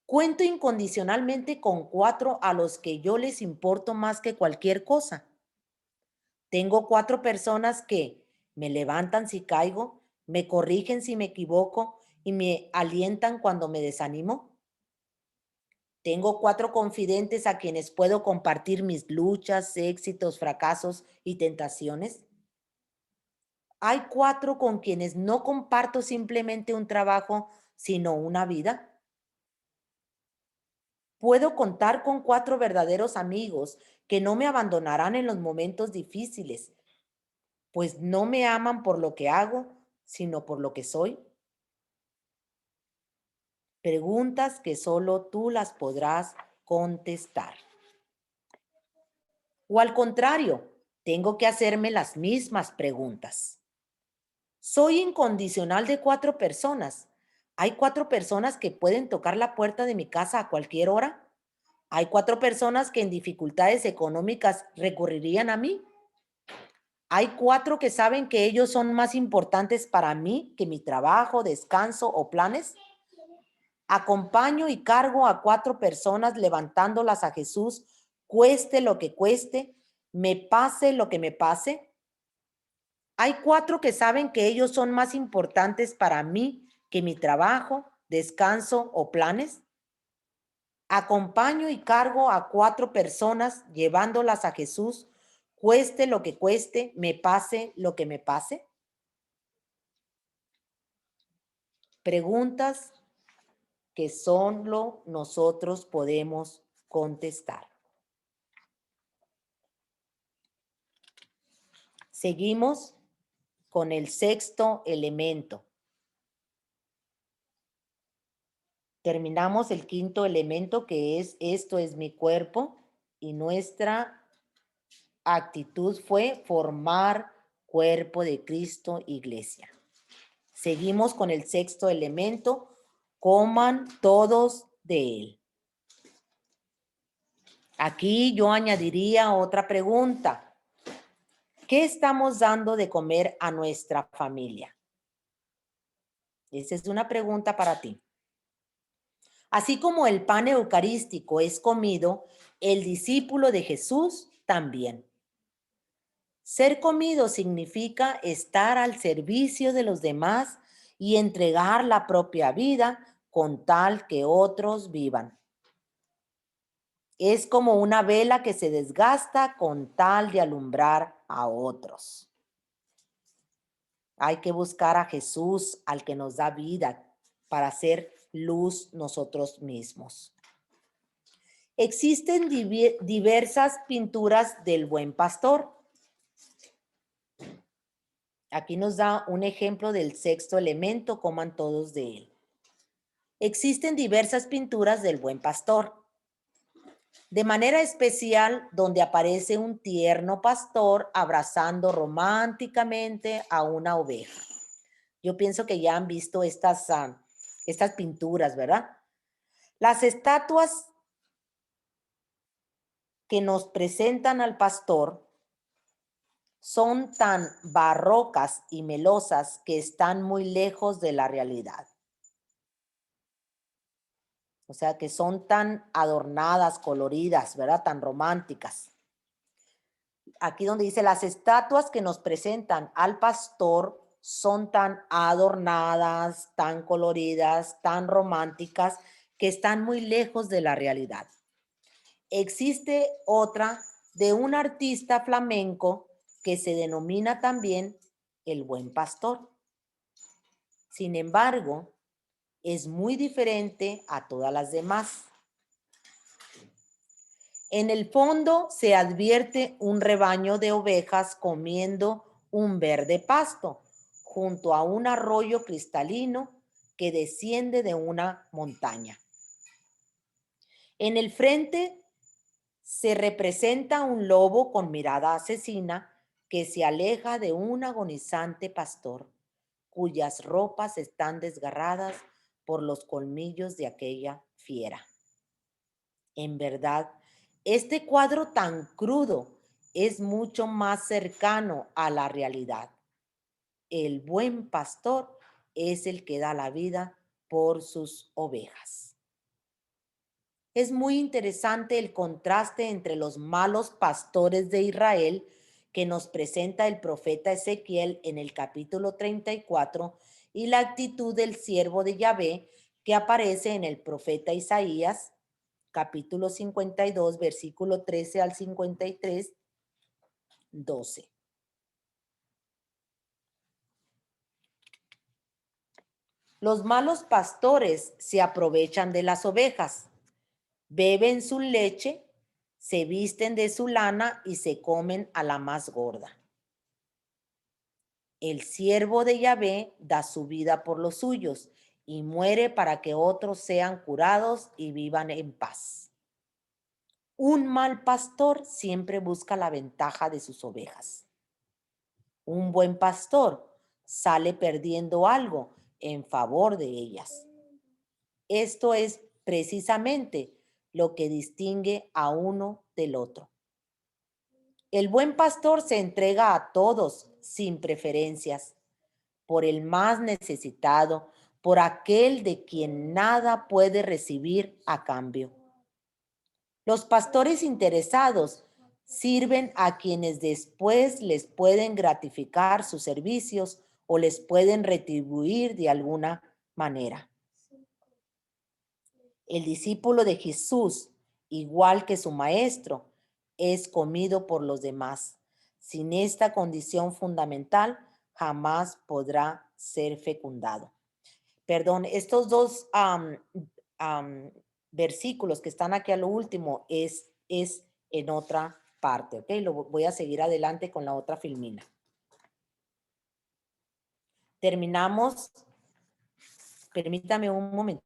¿Cuento incondicionalmente con 4 a los que yo les importo más que cualquier cosa? Tengo 4 personas que me levantan si caigo, me corrigen si me equivoco y me alientan cuando me desanimo. Tengo 4 confidentes a quienes puedo compartir mis luchas, éxitos, fracasos y tentaciones. Hay 4 con quienes no comparto simplemente un trabajo, sino una vida. Puedo contar con 4 verdaderos amigos que no me abandonarán en los momentos difíciles, pues no me aman por lo que hago, sino por lo que soy. Preguntas que solo tú las podrás contestar. O al contrario, tengo que hacerme las mismas preguntas. Soy incondicional de 4 personas. ¿Hay 4 personas que pueden tocar la puerta de mi casa a cualquier hora? ¿Hay 4 personas que en dificultades económicas recurrirían a mí? ¿Hay 4 que saben que ellos son más importantes para mí que mi trabajo, descanso o planes? Acompaño y cargo a 4 personas levantándolas a Jesús, cueste lo que cueste, me pase lo que me pase. Hay 4 que saben que ellos son más importantes para mí que mi trabajo, descanso o planes. Acompaño y cargo a 4 personas llevándolas a Jesús, cueste lo que cueste, me pase lo que me pase. Preguntas que solo nosotros podemos contestar. Seguimos con el 6º elemento. Terminamos el 5º elemento, que es esto es mi cuerpo, y nuestra actitud fue formar cuerpo de Cristo, iglesia. Seguimos con el 6º elemento, coman todos de él. Aquí yo añadiría otra pregunta. ¿Qué estamos dando de comer a nuestra familia? Esa es una pregunta para ti. Así como el pan eucarístico es comido, el discípulo de Jesús también. Ser comido significa estar al servicio de los demás y entregar la propia vida con tal que otros vivan. Es como una vela que se desgasta con tal de alumbrar a otros. Hay que buscar a Jesús, al que nos da vida, para hacer luz nosotros mismos. Existen diversas pinturas del Buen Pastor. Aquí nos da un ejemplo del 6º elemento, coman todos de él. Existen diversas pinturas del Buen Pastor. De manera especial, donde aparece un tierno pastor abrazando románticamente a una oveja. Yo pienso que ya han visto estas pinturas, ¿verdad? Las estatuas que nos presentan al pastor son tan barrocas y melosas que están muy lejos de la realidad. O sea, que son tan adornadas, coloridas, ¿verdad? Tan románticas. Aquí donde dice, las estatuas que nos presentan al pastor son tan adornadas, tan coloridas, tan románticas, que están muy lejos de la realidad. Existe otra de un artista flamenco que se denomina también el Buen Pastor. Sin embargo, es muy diferente a todas las demás. En el fondo se advierte un rebaño de ovejas comiendo un verde pasto junto a un arroyo cristalino que desciende de una montaña. En el frente se representa un lobo con mirada asesina que se aleja de un agonizante pastor, cuyas ropas están desgarradas por los colmillos de aquella fiera. En verdad, este cuadro tan crudo es mucho más cercano a la realidad. El buen pastor es el que da la vida por sus ovejas. Es muy interesante el contraste entre los malos pastores de Israel que nos presenta el profeta Ezequiel en el capítulo 34 y la actitud del siervo de Yahvé que aparece en el profeta Isaías, capítulo 52, versículo 13 al 53, 12. Los malos pastores se aprovechan de las ovejas, beben su leche, se visten de su lana y se comen a la más gorda. El siervo de Yahvé da su vida por los suyos y muere para que otros sean curados y vivan en paz. Un mal pastor siempre busca la ventaja de sus ovejas. Un buen pastor sale perdiendo algo en favor de ellas. Esto es precisamente lo que distingue a uno del otro. El buen pastor se entrega a todos sin preferencias, por el más necesitado, por aquel de quien nada puede recibir a cambio. Los pastores interesados sirven a quienes después les pueden gratificar sus servicios o les pueden retribuir de alguna manera. El discípulo de Jesús, igual que su maestro, es comido por los demás. Sin esta condición fundamental, jamás podrá ser fecundado. Perdón, estos dos versículos que están aquí a lo último es en otra parte, ¿ok? Lo voy a seguir adelante con la otra filmina. Terminamos. Permítame un momento.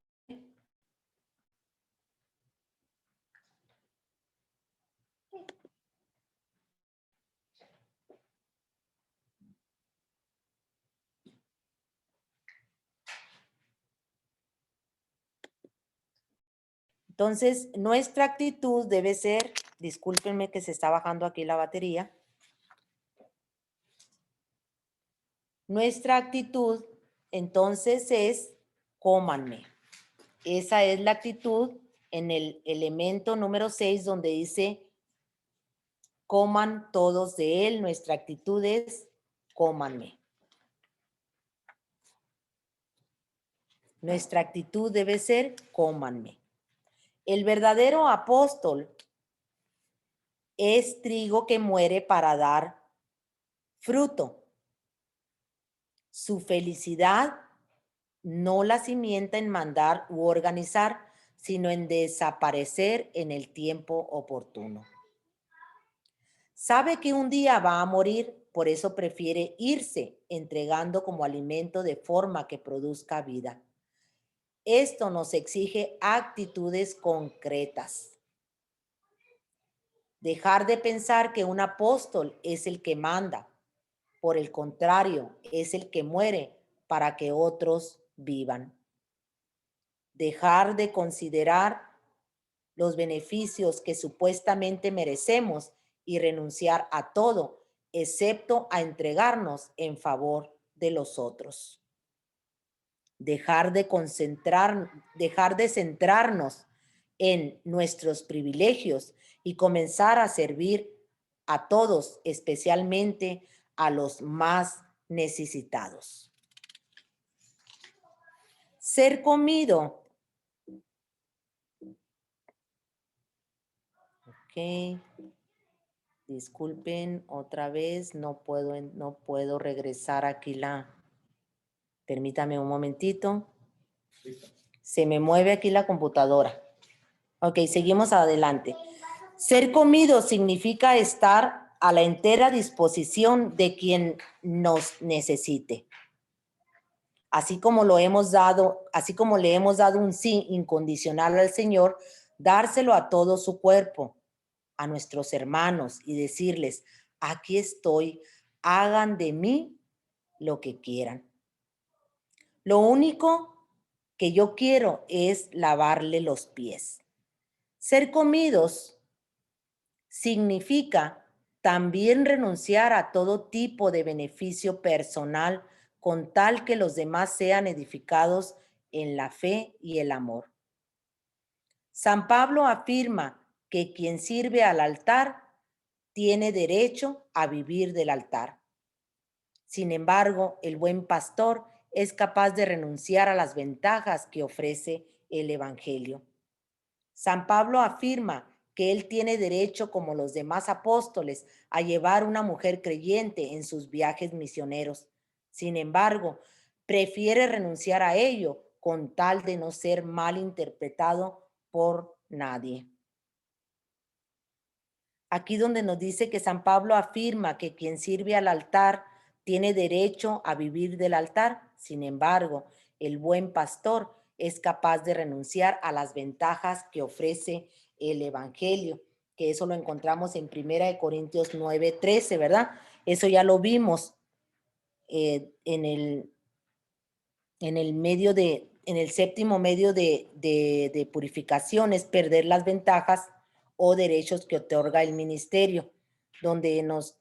Entonces, nuestra actitud debe ser, discúlpenme que se está bajando aquí la batería. Nuestra actitud, entonces, es cómanme. Esa es la actitud en el elemento número 6, donde dice, coman todos de él. Nuestra actitud es, cómanme. Nuestra actitud debe ser, cómanme. El verdadero apóstol es trigo que muere para dar fruto. Su felicidad no la cimienta en mandar u organizar, sino en desaparecer en el tiempo oportuno. Sabe que un día va a morir, por eso prefiere irse entregando como alimento de forma que produzca vida. Esto nos exige actitudes concretas. Dejar de pensar que un apóstol es el que manda. Por el contrario, es el que muere para que otros vivan. Dejar de considerar los beneficios que supuestamente merecemos y renunciar a todo, excepto a entregarnos en favor de los otros. Dejar de centrarnos en nuestros privilegios y comenzar a servir a todos, especialmente a los más necesitados. Ser comido. Ok. Disculpen otra vez, no puedo regresar aquí permítame un momentito. Se me mueve aquí la computadora. Ok, seguimos adelante. Ser comido significa estar a la entera disposición de quien nos necesite. Así como le hemos dado un sí incondicional al Señor, dárselo a todo su cuerpo, a nuestros hermanos y decirles, aquí estoy, hagan de mí lo que quieran. Lo único que yo quiero es lavarle los pies. Ser comidos significa también renunciar a todo tipo de beneficio personal con tal que los demás sean edificados en la fe y el amor. San Pablo afirma que quien sirve al altar tiene derecho a vivir del altar. Sin embargo, el buen pastor es capaz de renunciar a las ventajas que ofrece el Evangelio. San Pablo afirma que él tiene derecho, como los demás apóstoles, a llevar una mujer creyente en sus viajes misioneros. Sin embargo, prefiere renunciar a ello con tal de no ser mal interpretado por nadie. Aquí donde nos dice que San Pablo afirma que quien sirve al altar tiene derecho a vivir del altar. Sin embargo, el buen pastor es capaz de renunciar a las ventajas que ofrece el Evangelio, que eso lo encontramos en 1 Corintios 9:13, ¿verdad? Eso ya lo vimos en el séptimo medio de purificación, es perder las ventajas o derechos que otorga el ministerio, donde nos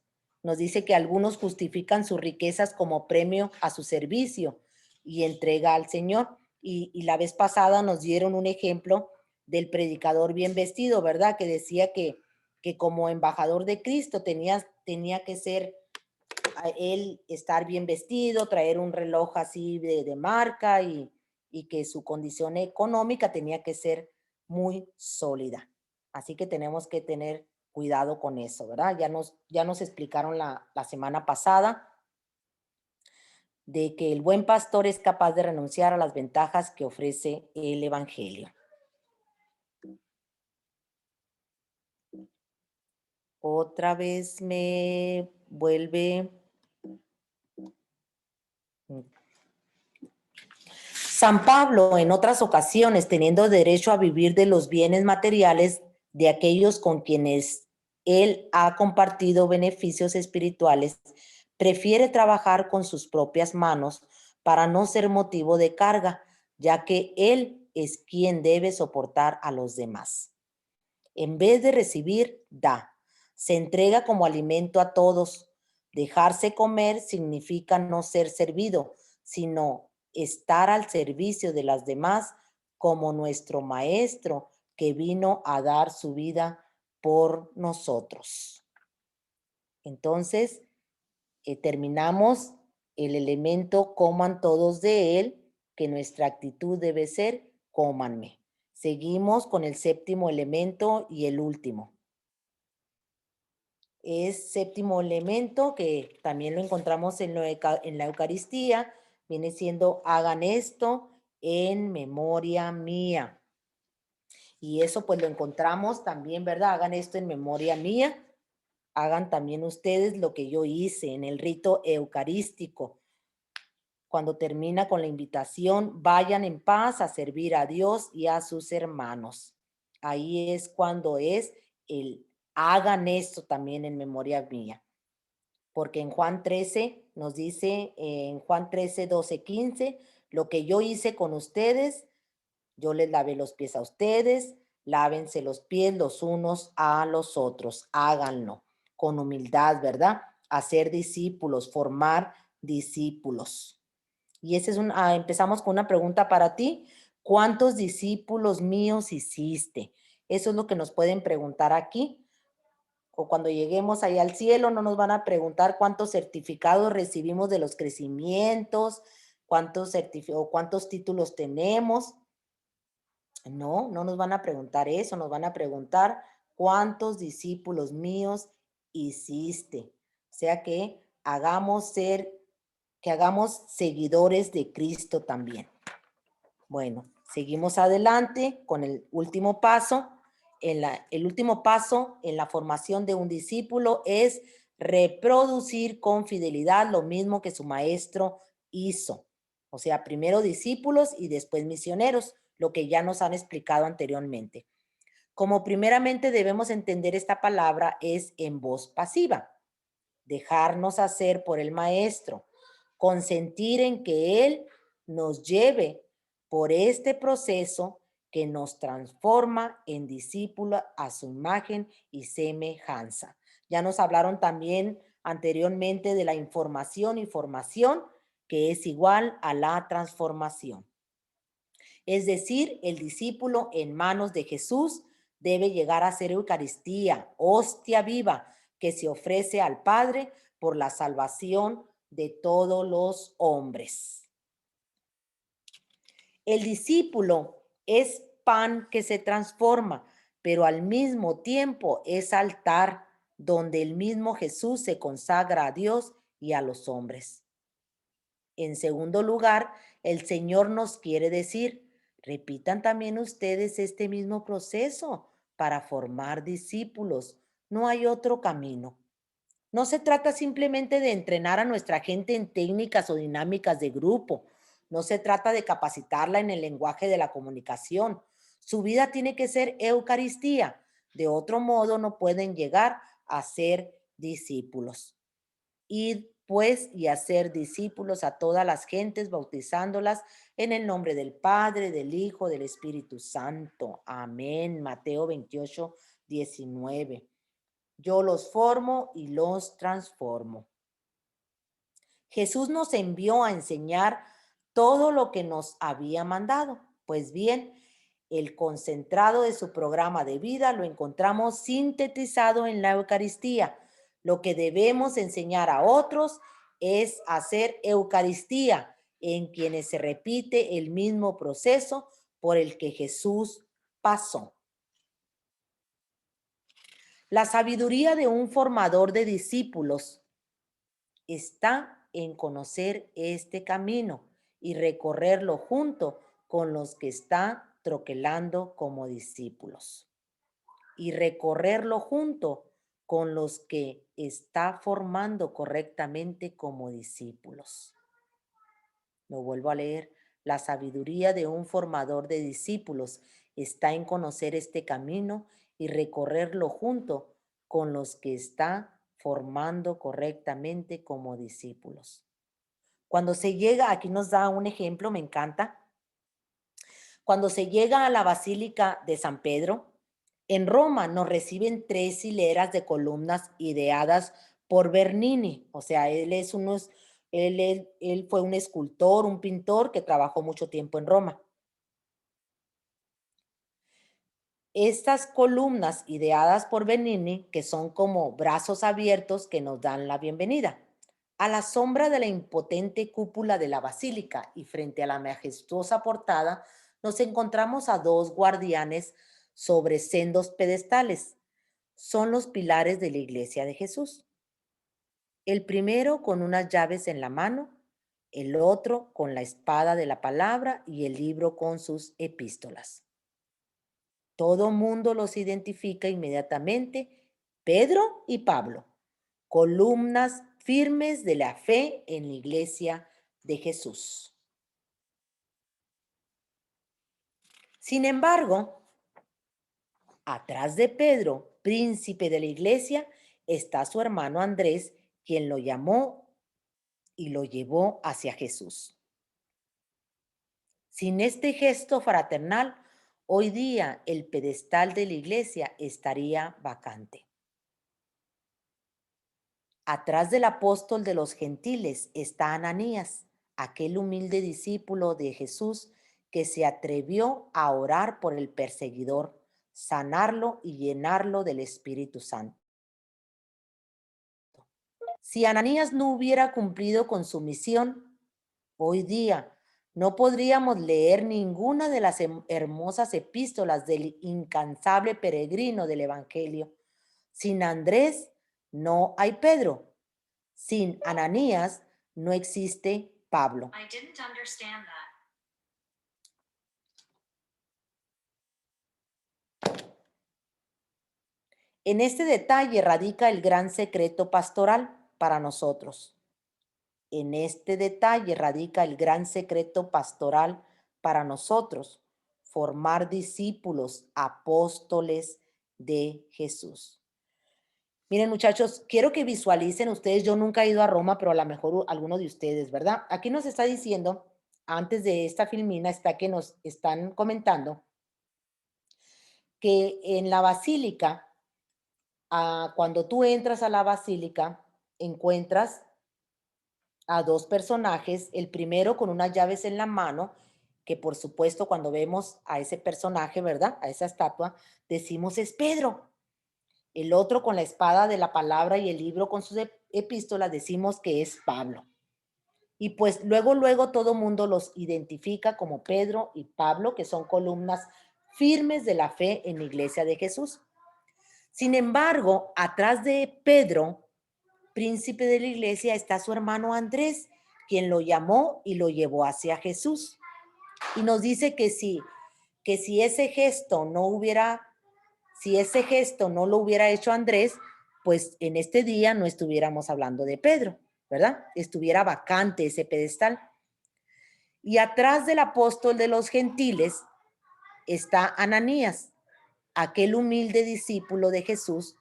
dice que algunos justifican sus riquezas como premio a su servicio y entrega al Señor. Y la vez pasada nos dieron un ejemplo del predicador bien vestido, ¿verdad? Que decía que que como embajador de Cristo tenía que ser él estar bien vestido, traer un reloj así de marca y que su condición económica tenía que ser muy sólida. Así que tenemos que tener cuidado con eso, ¿verdad? Ya nos explicaron la semana pasada de que el buen pastor es capaz de renunciar a las ventajas que ofrece el evangelio. Otra vez me vuelve. San Pablo, en otras ocasiones, teniendo derecho a vivir de los bienes materiales de aquellos con quienes él ha compartido beneficios espirituales, prefiere trabajar con sus propias manos para no ser motivo de carga, ya que él es quien debe soportar a los demás. En vez de recibir, da. Se entrega como alimento a todos. Dejarse comer significa no ser servido, sino estar al servicio de las demás como nuestro Maestro que vino a dar su vida por nosotros. Entonces, terminamos el elemento coman todos de él, que nuestra actitud debe ser cómanme. Seguimos con el séptimo elemento y el último. Es séptimo elemento que también lo encontramos en la Eucaristía, viene siendo hagan esto en memoria mía. Y eso pues lo encontramos también, ¿verdad? Hagan esto en memoria mía. Hagan también ustedes lo que yo hice en el rito eucarístico. Cuando termina con la invitación, vayan en paz a servir a Dios y a sus hermanos. Ahí es cuando es el hagan esto también en memoria mía. Porque en Juan 13 nos dice, en Juan 13, 12, 15, lo que yo hice con ustedes, yo les lavé los pies a ustedes, lávense los pies los unos a los otros, háganlo con humildad, ¿verdad? Hacer discípulos, formar discípulos. Y ese es empezamos con una pregunta para ti. ¿Cuántos discípulos míos hiciste? Eso es lo que nos pueden preguntar aquí. O cuando lleguemos ahí al cielo, no nos van a preguntar cuántos certificados recibimos de los crecimientos, cuántos títulos tenemos. No, no nos van a preguntar eso, nos van a preguntar cuántos discípulos míos hiciste. O sea que hagamos seguidores de Cristo también. Bueno, seguimos adelante con el último paso. El último paso en la formación de un discípulo es reproducir con fidelidad lo mismo que su maestro hizo. O sea, primero discípulos y después misioneros, lo que ya nos han explicado anteriormente. Como primeramente debemos entender esta palabra es en voz pasiva. Dejarnos hacer por el maestro, consentir en que él nos lleve por este proceso que nos transforma en discípulo a su imagen y semejanza. Ya nos hablaron también anteriormente de la información y formación, que es igual a la transformación. Es decir, el discípulo en manos de Jesús debe llegar a ser Eucaristía, hostia viva, que se ofrece al Padre por la salvación de todos los hombres. El discípulo es pan que se transforma, pero al mismo tiempo es altar donde el mismo Jesús se consagra a Dios y a los hombres. En segundo lugar, el Señor nos quiere decir, repitan también ustedes este mismo proceso para formar discípulos. No hay otro camino. No se trata simplemente de entrenar a nuestra gente en técnicas o dinámicas de grupo. No se trata de capacitarla en el lenguaje de la comunicación. Su vida tiene que ser Eucaristía. De otro modo, no pueden llegar a ser discípulos. Id pues y hacer discípulos a todas las gentes, bautizándolas en el nombre del Padre, del Hijo, del Espíritu Santo. Amén. Mateo 28, 19. Yo los formo y los transformo. Jesús nos envió a enseñar todo lo que nos había mandado. Pues bien, El concentrado de su programa de vida lo encontramos sintetizado en la Eucaristía. Lo que debemos enseñar a otros es hacer Eucaristía, en quienes se repite el mismo proceso por el que Jesús pasó. La sabiduría de un formador de discípulos está en conocer este camino y recorrerlo junto con los que está troquelando como discípulos. Y recorrerlo junto con los que está formando correctamente como discípulos. Lo vuelvo a leer. La sabiduría de un formador de discípulos está en conocer este camino y recorrerlo junto con los que está formando correctamente como discípulos. Cuando se llega, aquí nos da un ejemplo, me encanta. Cuando se llega a la Basílica de San Pedro, en Roma nos reciben 3 hileras de columnas ideadas por Bernini. O sea, él fue un escultor, un pintor que trabajó mucho tiempo en Roma. Estas columnas ideadas por Bernini, que son como brazos abiertos que nos dan la bienvenida. A la sombra de la impotente cúpula de la basílica y frente a la majestuosa portada, nos encontramos a 2 guardianes sobre sendos pedestales. Son los pilares de la Iglesia de Jesús. El primero con unas llaves en la mano, el otro con la espada de la palabra y el libro con sus epístolas. Todo mundo los identifica inmediatamente, Pedro y Pablo, columnas firmes de la fe en la Iglesia de Jesús. Sin embargo, atrás de Pedro, príncipe de la Iglesia, está su hermano Andrés, quien lo llamó y lo llevó hacia Jesús. Sin este gesto fraternal, hoy día el pedestal de la Iglesia estaría vacante. Atrás del apóstol de los gentiles está Ananías, aquel humilde discípulo de Jesús que se atrevió a orar por el perseguidor, sanarlo y llenarlo del Espíritu Santo. Si Ananías no hubiera cumplido con su misión, hoy día no podríamos leer ninguna de las hermosas epístolas del incansable peregrino del Evangelio. Sin Andrés no hay Pedro. Sin Ananías no existe Pablo. I didn't understand that. En este detalle radica el gran secreto pastoral para nosotros. En este detalle radica el gran secreto pastoral para nosotros, formar discípulos, apóstoles de Jesús. Miren, muchachos, quiero que visualicen ustedes, yo nunca he ido a Roma, pero a lo mejor alguno de ustedes, ¿verdad? Aquí nos está diciendo, antes de esta filmina, está que nos están comentando que en la basílica, cuando tú entras a la basílica, encuentras a 2 personajes, el primero con unas llaves en la mano, que por supuesto cuando vemos a ese personaje, ¿verdad? A esa estatua, decimos es Pedro. El otro con la espada de la palabra y el libro con sus epístolas, decimos que es Pablo. Y pues luego todo mundo los identifica como Pedro y Pablo, que son columnas firmes de la fe en la Iglesia de Jesús. Sin embargo, atrás de Pedro, príncipe de la Iglesia, está su hermano Andrés, quien lo llamó y lo llevó hacia Jesús. Y nos dice que si ese gesto no lo hubiera hecho Andrés, pues en este día no estuviéramos hablando de Pedro, ¿verdad? Estuviera vacante ese pedestal. Y atrás del apóstol de los gentiles está Ananías, aquel humilde discípulo de Jesús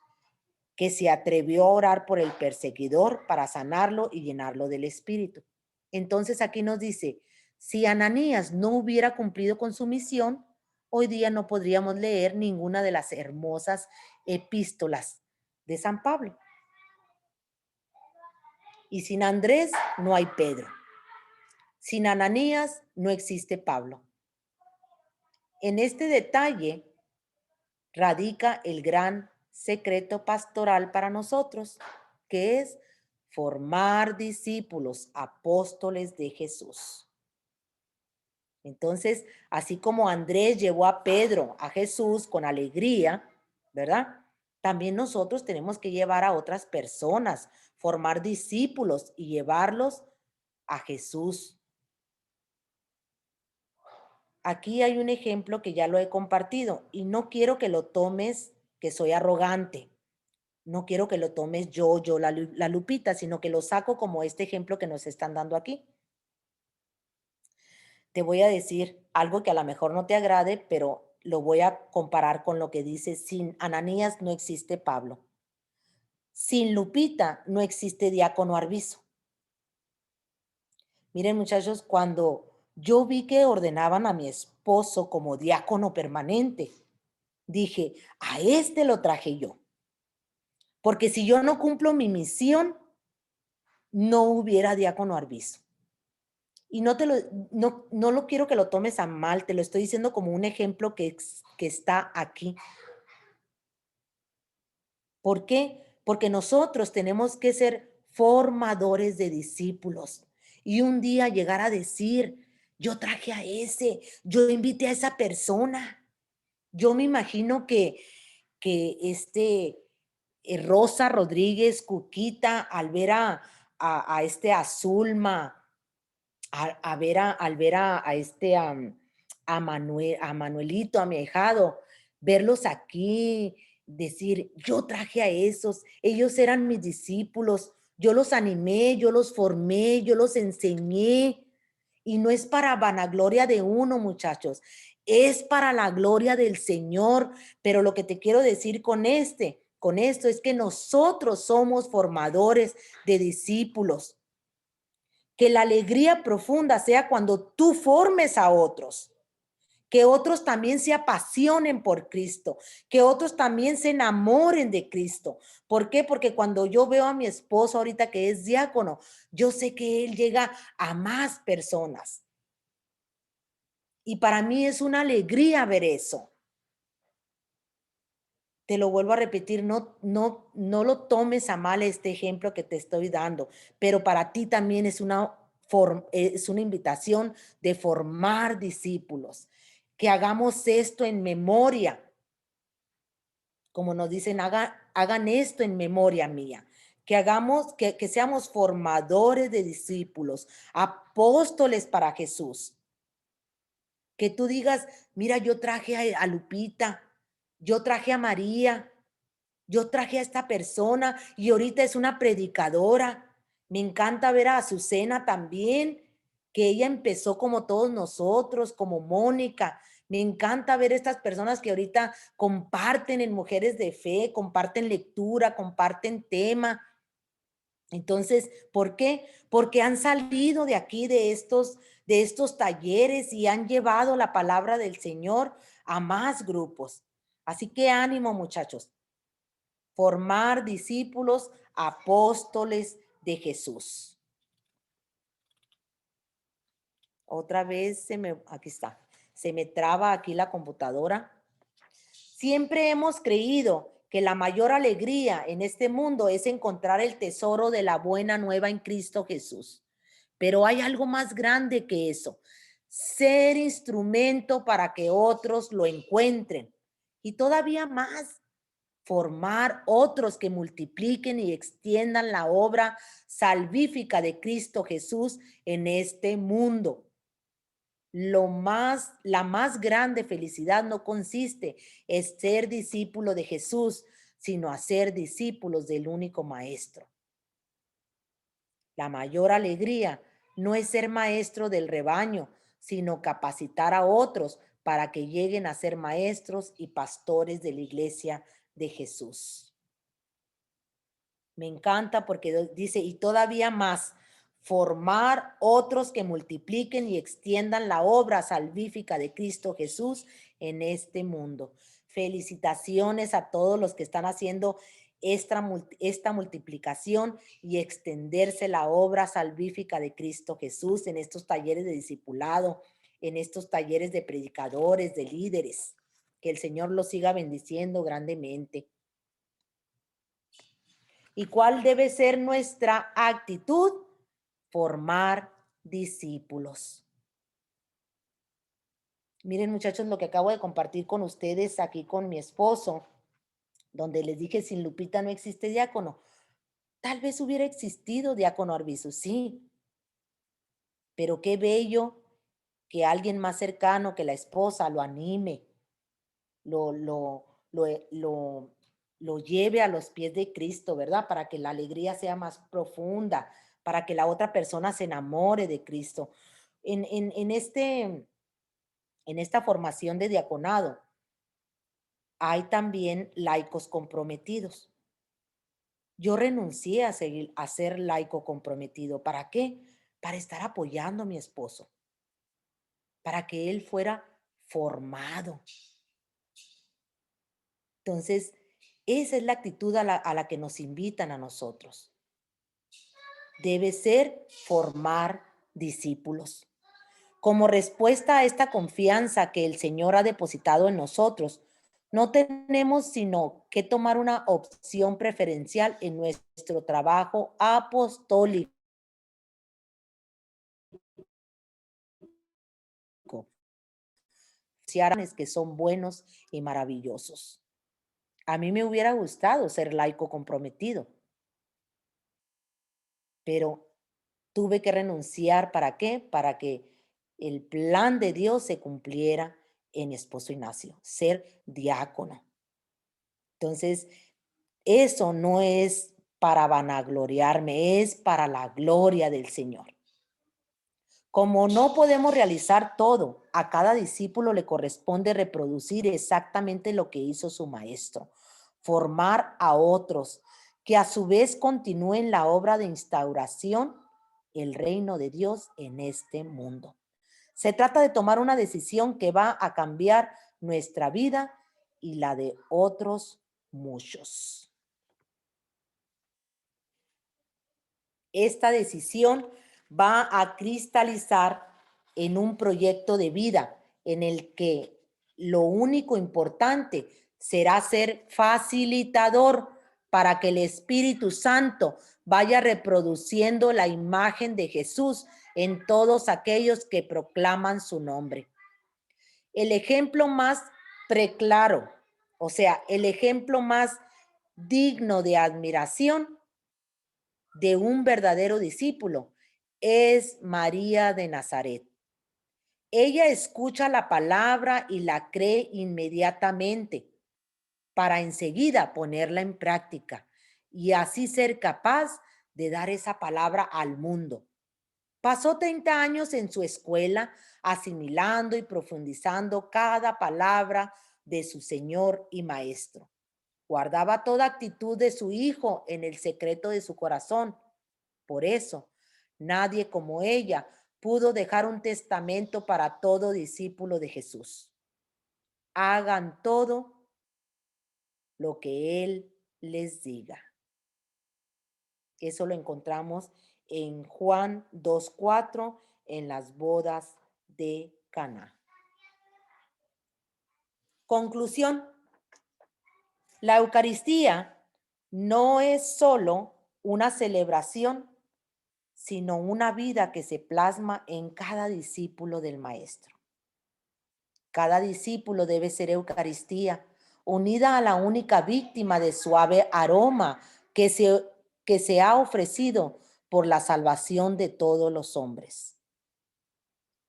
que se atrevió a orar por el perseguidor para sanarlo y llenarlo del Espíritu. Entonces aquí nos dice, si Ananías no hubiera cumplido con su misión, hoy día no podríamos leer ninguna de las hermosas epístolas de San Pablo. Y sin Andrés no hay Pedro. Sin Ananías no existe Pablo. En este detalle radica el gran secreto pastoral para nosotros, que es formar discípulos, apóstoles de Jesús. Entonces, así como Andrés llevó a Pedro a Jesús con alegría, ¿verdad? También nosotros tenemos que llevar a otras personas, formar discípulos y llevarlos a Jesús. Aquí hay un ejemplo que ya lo he compartido y no quiero que lo tomes que soy arrogante. No quiero que lo tomes yo, la Lupita, sino que lo saco como este ejemplo que nos están dando aquí. Te voy a decir algo que a lo mejor no te agrade, pero lo voy a comparar con lo que dice: sin Ananías no existe Pablo. Sin Lupita no existe Diácono Arvizo. Miren, muchachos, cuando yo vi que ordenaban a mi esposo como diácono permanente, dije, a este lo traje yo. Porque si yo no cumplo mi misión, no hubiera diácono Arvizo. Y no lo quiero que lo tomes a mal, te lo estoy diciendo como un ejemplo que está aquí. ¿Por qué? Porque nosotros tenemos que ser formadores de discípulos y un día llegar a decir, yo traje a ese, yo invité a esa persona. Yo me imagino que Rosa Rodríguez, Cuquita, al ver a Zulma, al ver a Manuelito, a mi ahijado, verlos aquí, decir, yo traje a esos, ellos eran mis discípulos, yo los animé, yo los formé, yo los enseñé. Y no es para vanagloria de uno, muchachos, es para la gloria del Señor. Pero lo que te quiero decir con esto, es que nosotros somos formadores de discípulos. Que la alegría profunda sea cuando tú formes a otros, que otros también se apasionen por Cristo, que otros también se enamoren de Cristo. ¿Por qué? Porque cuando yo veo a mi esposo ahorita que es diácono, yo sé que él llega a más personas. Y para mí es una alegría ver eso. Te lo vuelvo a repetir, no lo tomes a mal este ejemplo que te estoy dando, pero para ti también es una invitación de formar discípulos, que hagamos esto en memoria, como nos dicen, hagan esto en memoria mía, que hagamos, que seamos formadores de discípulos, apóstoles para Jesús, que tú digas, mira, yo traje a Lupita, yo traje a María, yo traje a esta persona y ahorita es una predicadora. Me encanta ver a Azucena también, que ella empezó como todos nosotros, como Mónica. Me encanta ver estas personas que ahorita comparten en Mujeres de Fe, comparten lectura, comparten tema. Entonces, ¿por qué? Porque han salido de aquí, de estos talleres y han llevado la palabra del Señor a más grupos. Así que ánimo, muchachos. Formar discípulos, apóstoles de Jesús. Otra vez aquí está, se me traba aquí la computadora. Siempre hemos creído que la mayor alegría en este mundo es encontrar el tesoro de la buena nueva en Cristo Jesús. Pero hay algo más grande que eso. Ser instrumento para que otros lo encuentren. Y todavía más, formar otros que multipliquen y extiendan la obra salvífica de Cristo Jesús en este mundo. La más grande felicidad no consiste en ser discípulo de Jesús, sino hacer discípulos del único maestro. La mayor alegría no es ser maestro del rebaño, sino capacitar a otros para que lleguen a ser maestros y pastores de la iglesia de Jesús. Me encanta porque dice, y todavía más, formar otros que multipliquen y extiendan la obra salvífica de Cristo Jesús en este mundo. Felicitaciones a todos los que están haciendo esta multiplicación y extenderse la obra salvífica de Cristo Jesús en estos talleres de discipulado, en estos talleres de predicadores, de líderes. Que el Señor los siga bendiciendo grandemente. ¿Y cuál debe ser nuestra actitud? Formar discípulos. Miren, muchachos, lo que acabo de compartir con ustedes aquí con mi esposo, donde les dije, sin Lupita no existe diácono. Tal vez hubiera existido diácono Arbizu, sí, pero qué bello que alguien más cercano que la esposa lo anime, lo, lo, lo, lo, lo lleve a los pies de Cristo, ¿verdad? Para que la alegría sea más profunda, para que la otra persona se enamore de Cristo. En esta formación de diaconado hay también laicos comprometidos. Yo renuncié a ser laico comprometido. ¿Para qué? Para estar apoyando a mi esposo, para que él fuera formado. Entonces, esa es la actitud a la que nos invitan a nosotros. Debe ser formar discípulos. Como respuesta a esta confianza que el Señor ha depositado en nosotros, no tenemos sino que tomar una opción preferencial en nuestro trabajo apostólico. Que son buenos y maravillosos. A mí me hubiera gustado ser laico comprometido, pero tuve que renunciar. ¿Para qué? Para que el plan de Dios se cumpliera en mi esposo Ignacio, ser diácono. Entonces, eso no es para vanagloriarme, es para la gloria del Señor. Como no podemos realizar todo, a cada discípulo le corresponde reproducir exactamente lo que hizo su maestro, formar a otros que a su vez continúen la obra de instauración el reino de Dios en este mundo. Se trata de tomar una decisión que va a cambiar nuestra vida y la de otros muchos. Esta decisión va a cristalizar en un proyecto de vida en el que lo único importante será ser facilitador para que el Espíritu Santo vaya reproduciendo la imagen de Jesús en todos aquellos que proclaman su nombre. El ejemplo más preclaro, o sea, el ejemplo más digno de admiración de un verdadero discípulo es María de Nazaret. Ella escucha la palabra y la cree inmediatamente para enseguida ponerla en práctica y así ser capaz de dar esa palabra al mundo. Pasó 30 años en su escuela asimilando y profundizando cada palabra de su Señor y Maestro. Guardaba toda actitud de su Hijo en el secreto de su corazón. Por eso, nadie como ella pudo dejar un testamento para todo discípulo de Jesús. Hagan todo lo que Él les diga. Eso lo encontramos en Juan 2:4, en las bodas de Caná. Conclusión. La Eucaristía no es solo una celebración, sino una vida que se plasma en cada discípulo del Maestro. Cada discípulo debe ser Eucaristía, unida a la única víctima de suave aroma que se ha ofrecido por la salvación de todos los hombres.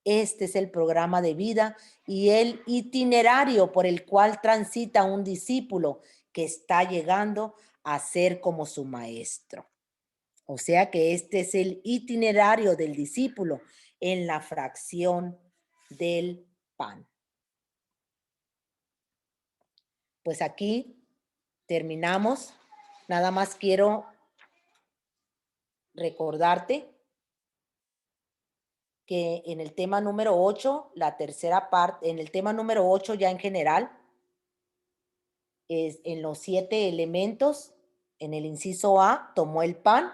Este es el programa de vida y el itinerario por el cual transita un discípulo que está llegando a ser como su maestro. O sea que este es el itinerario del discípulo en la fracción del pan. Pues aquí terminamos. Nada más quiero recordarte que en el tema número 8, la tercera parte, en el tema número 8 ya en general, es en los 7 elementos, en el inciso A, tomó el pan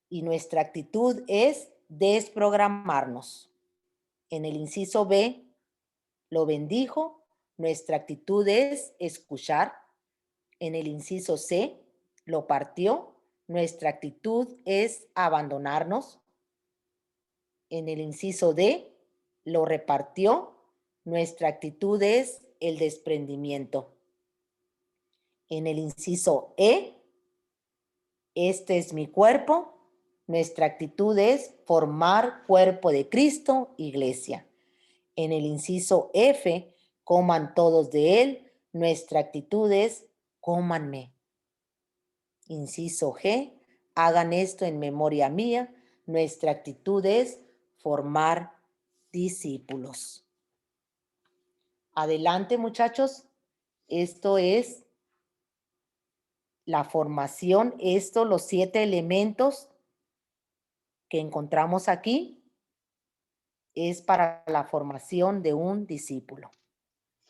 y nuestra actitud es desprogramarnos. En el inciso B, lo bendijo. Nuestra actitud es escuchar. En el inciso C, lo partió. Nuestra actitud es abandonarnos. En el inciso D, lo repartió. Nuestra actitud es el desprendimiento. En el inciso E, este es mi cuerpo. Nuestra actitud es formar cuerpo de Cristo, iglesia. En el inciso F, coman todos de él. Nuestra actitud es cómanme. Inciso G, hagan esto en memoria mía. Nuestra actitud es formar discípulos. Adelante, muchachos. Esto es la formación, los 7 elementos que encontramos aquí es para la formación de un discípulo.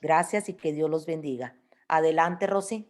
Gracias y que Dios los bendiga. Adelante, Rosy.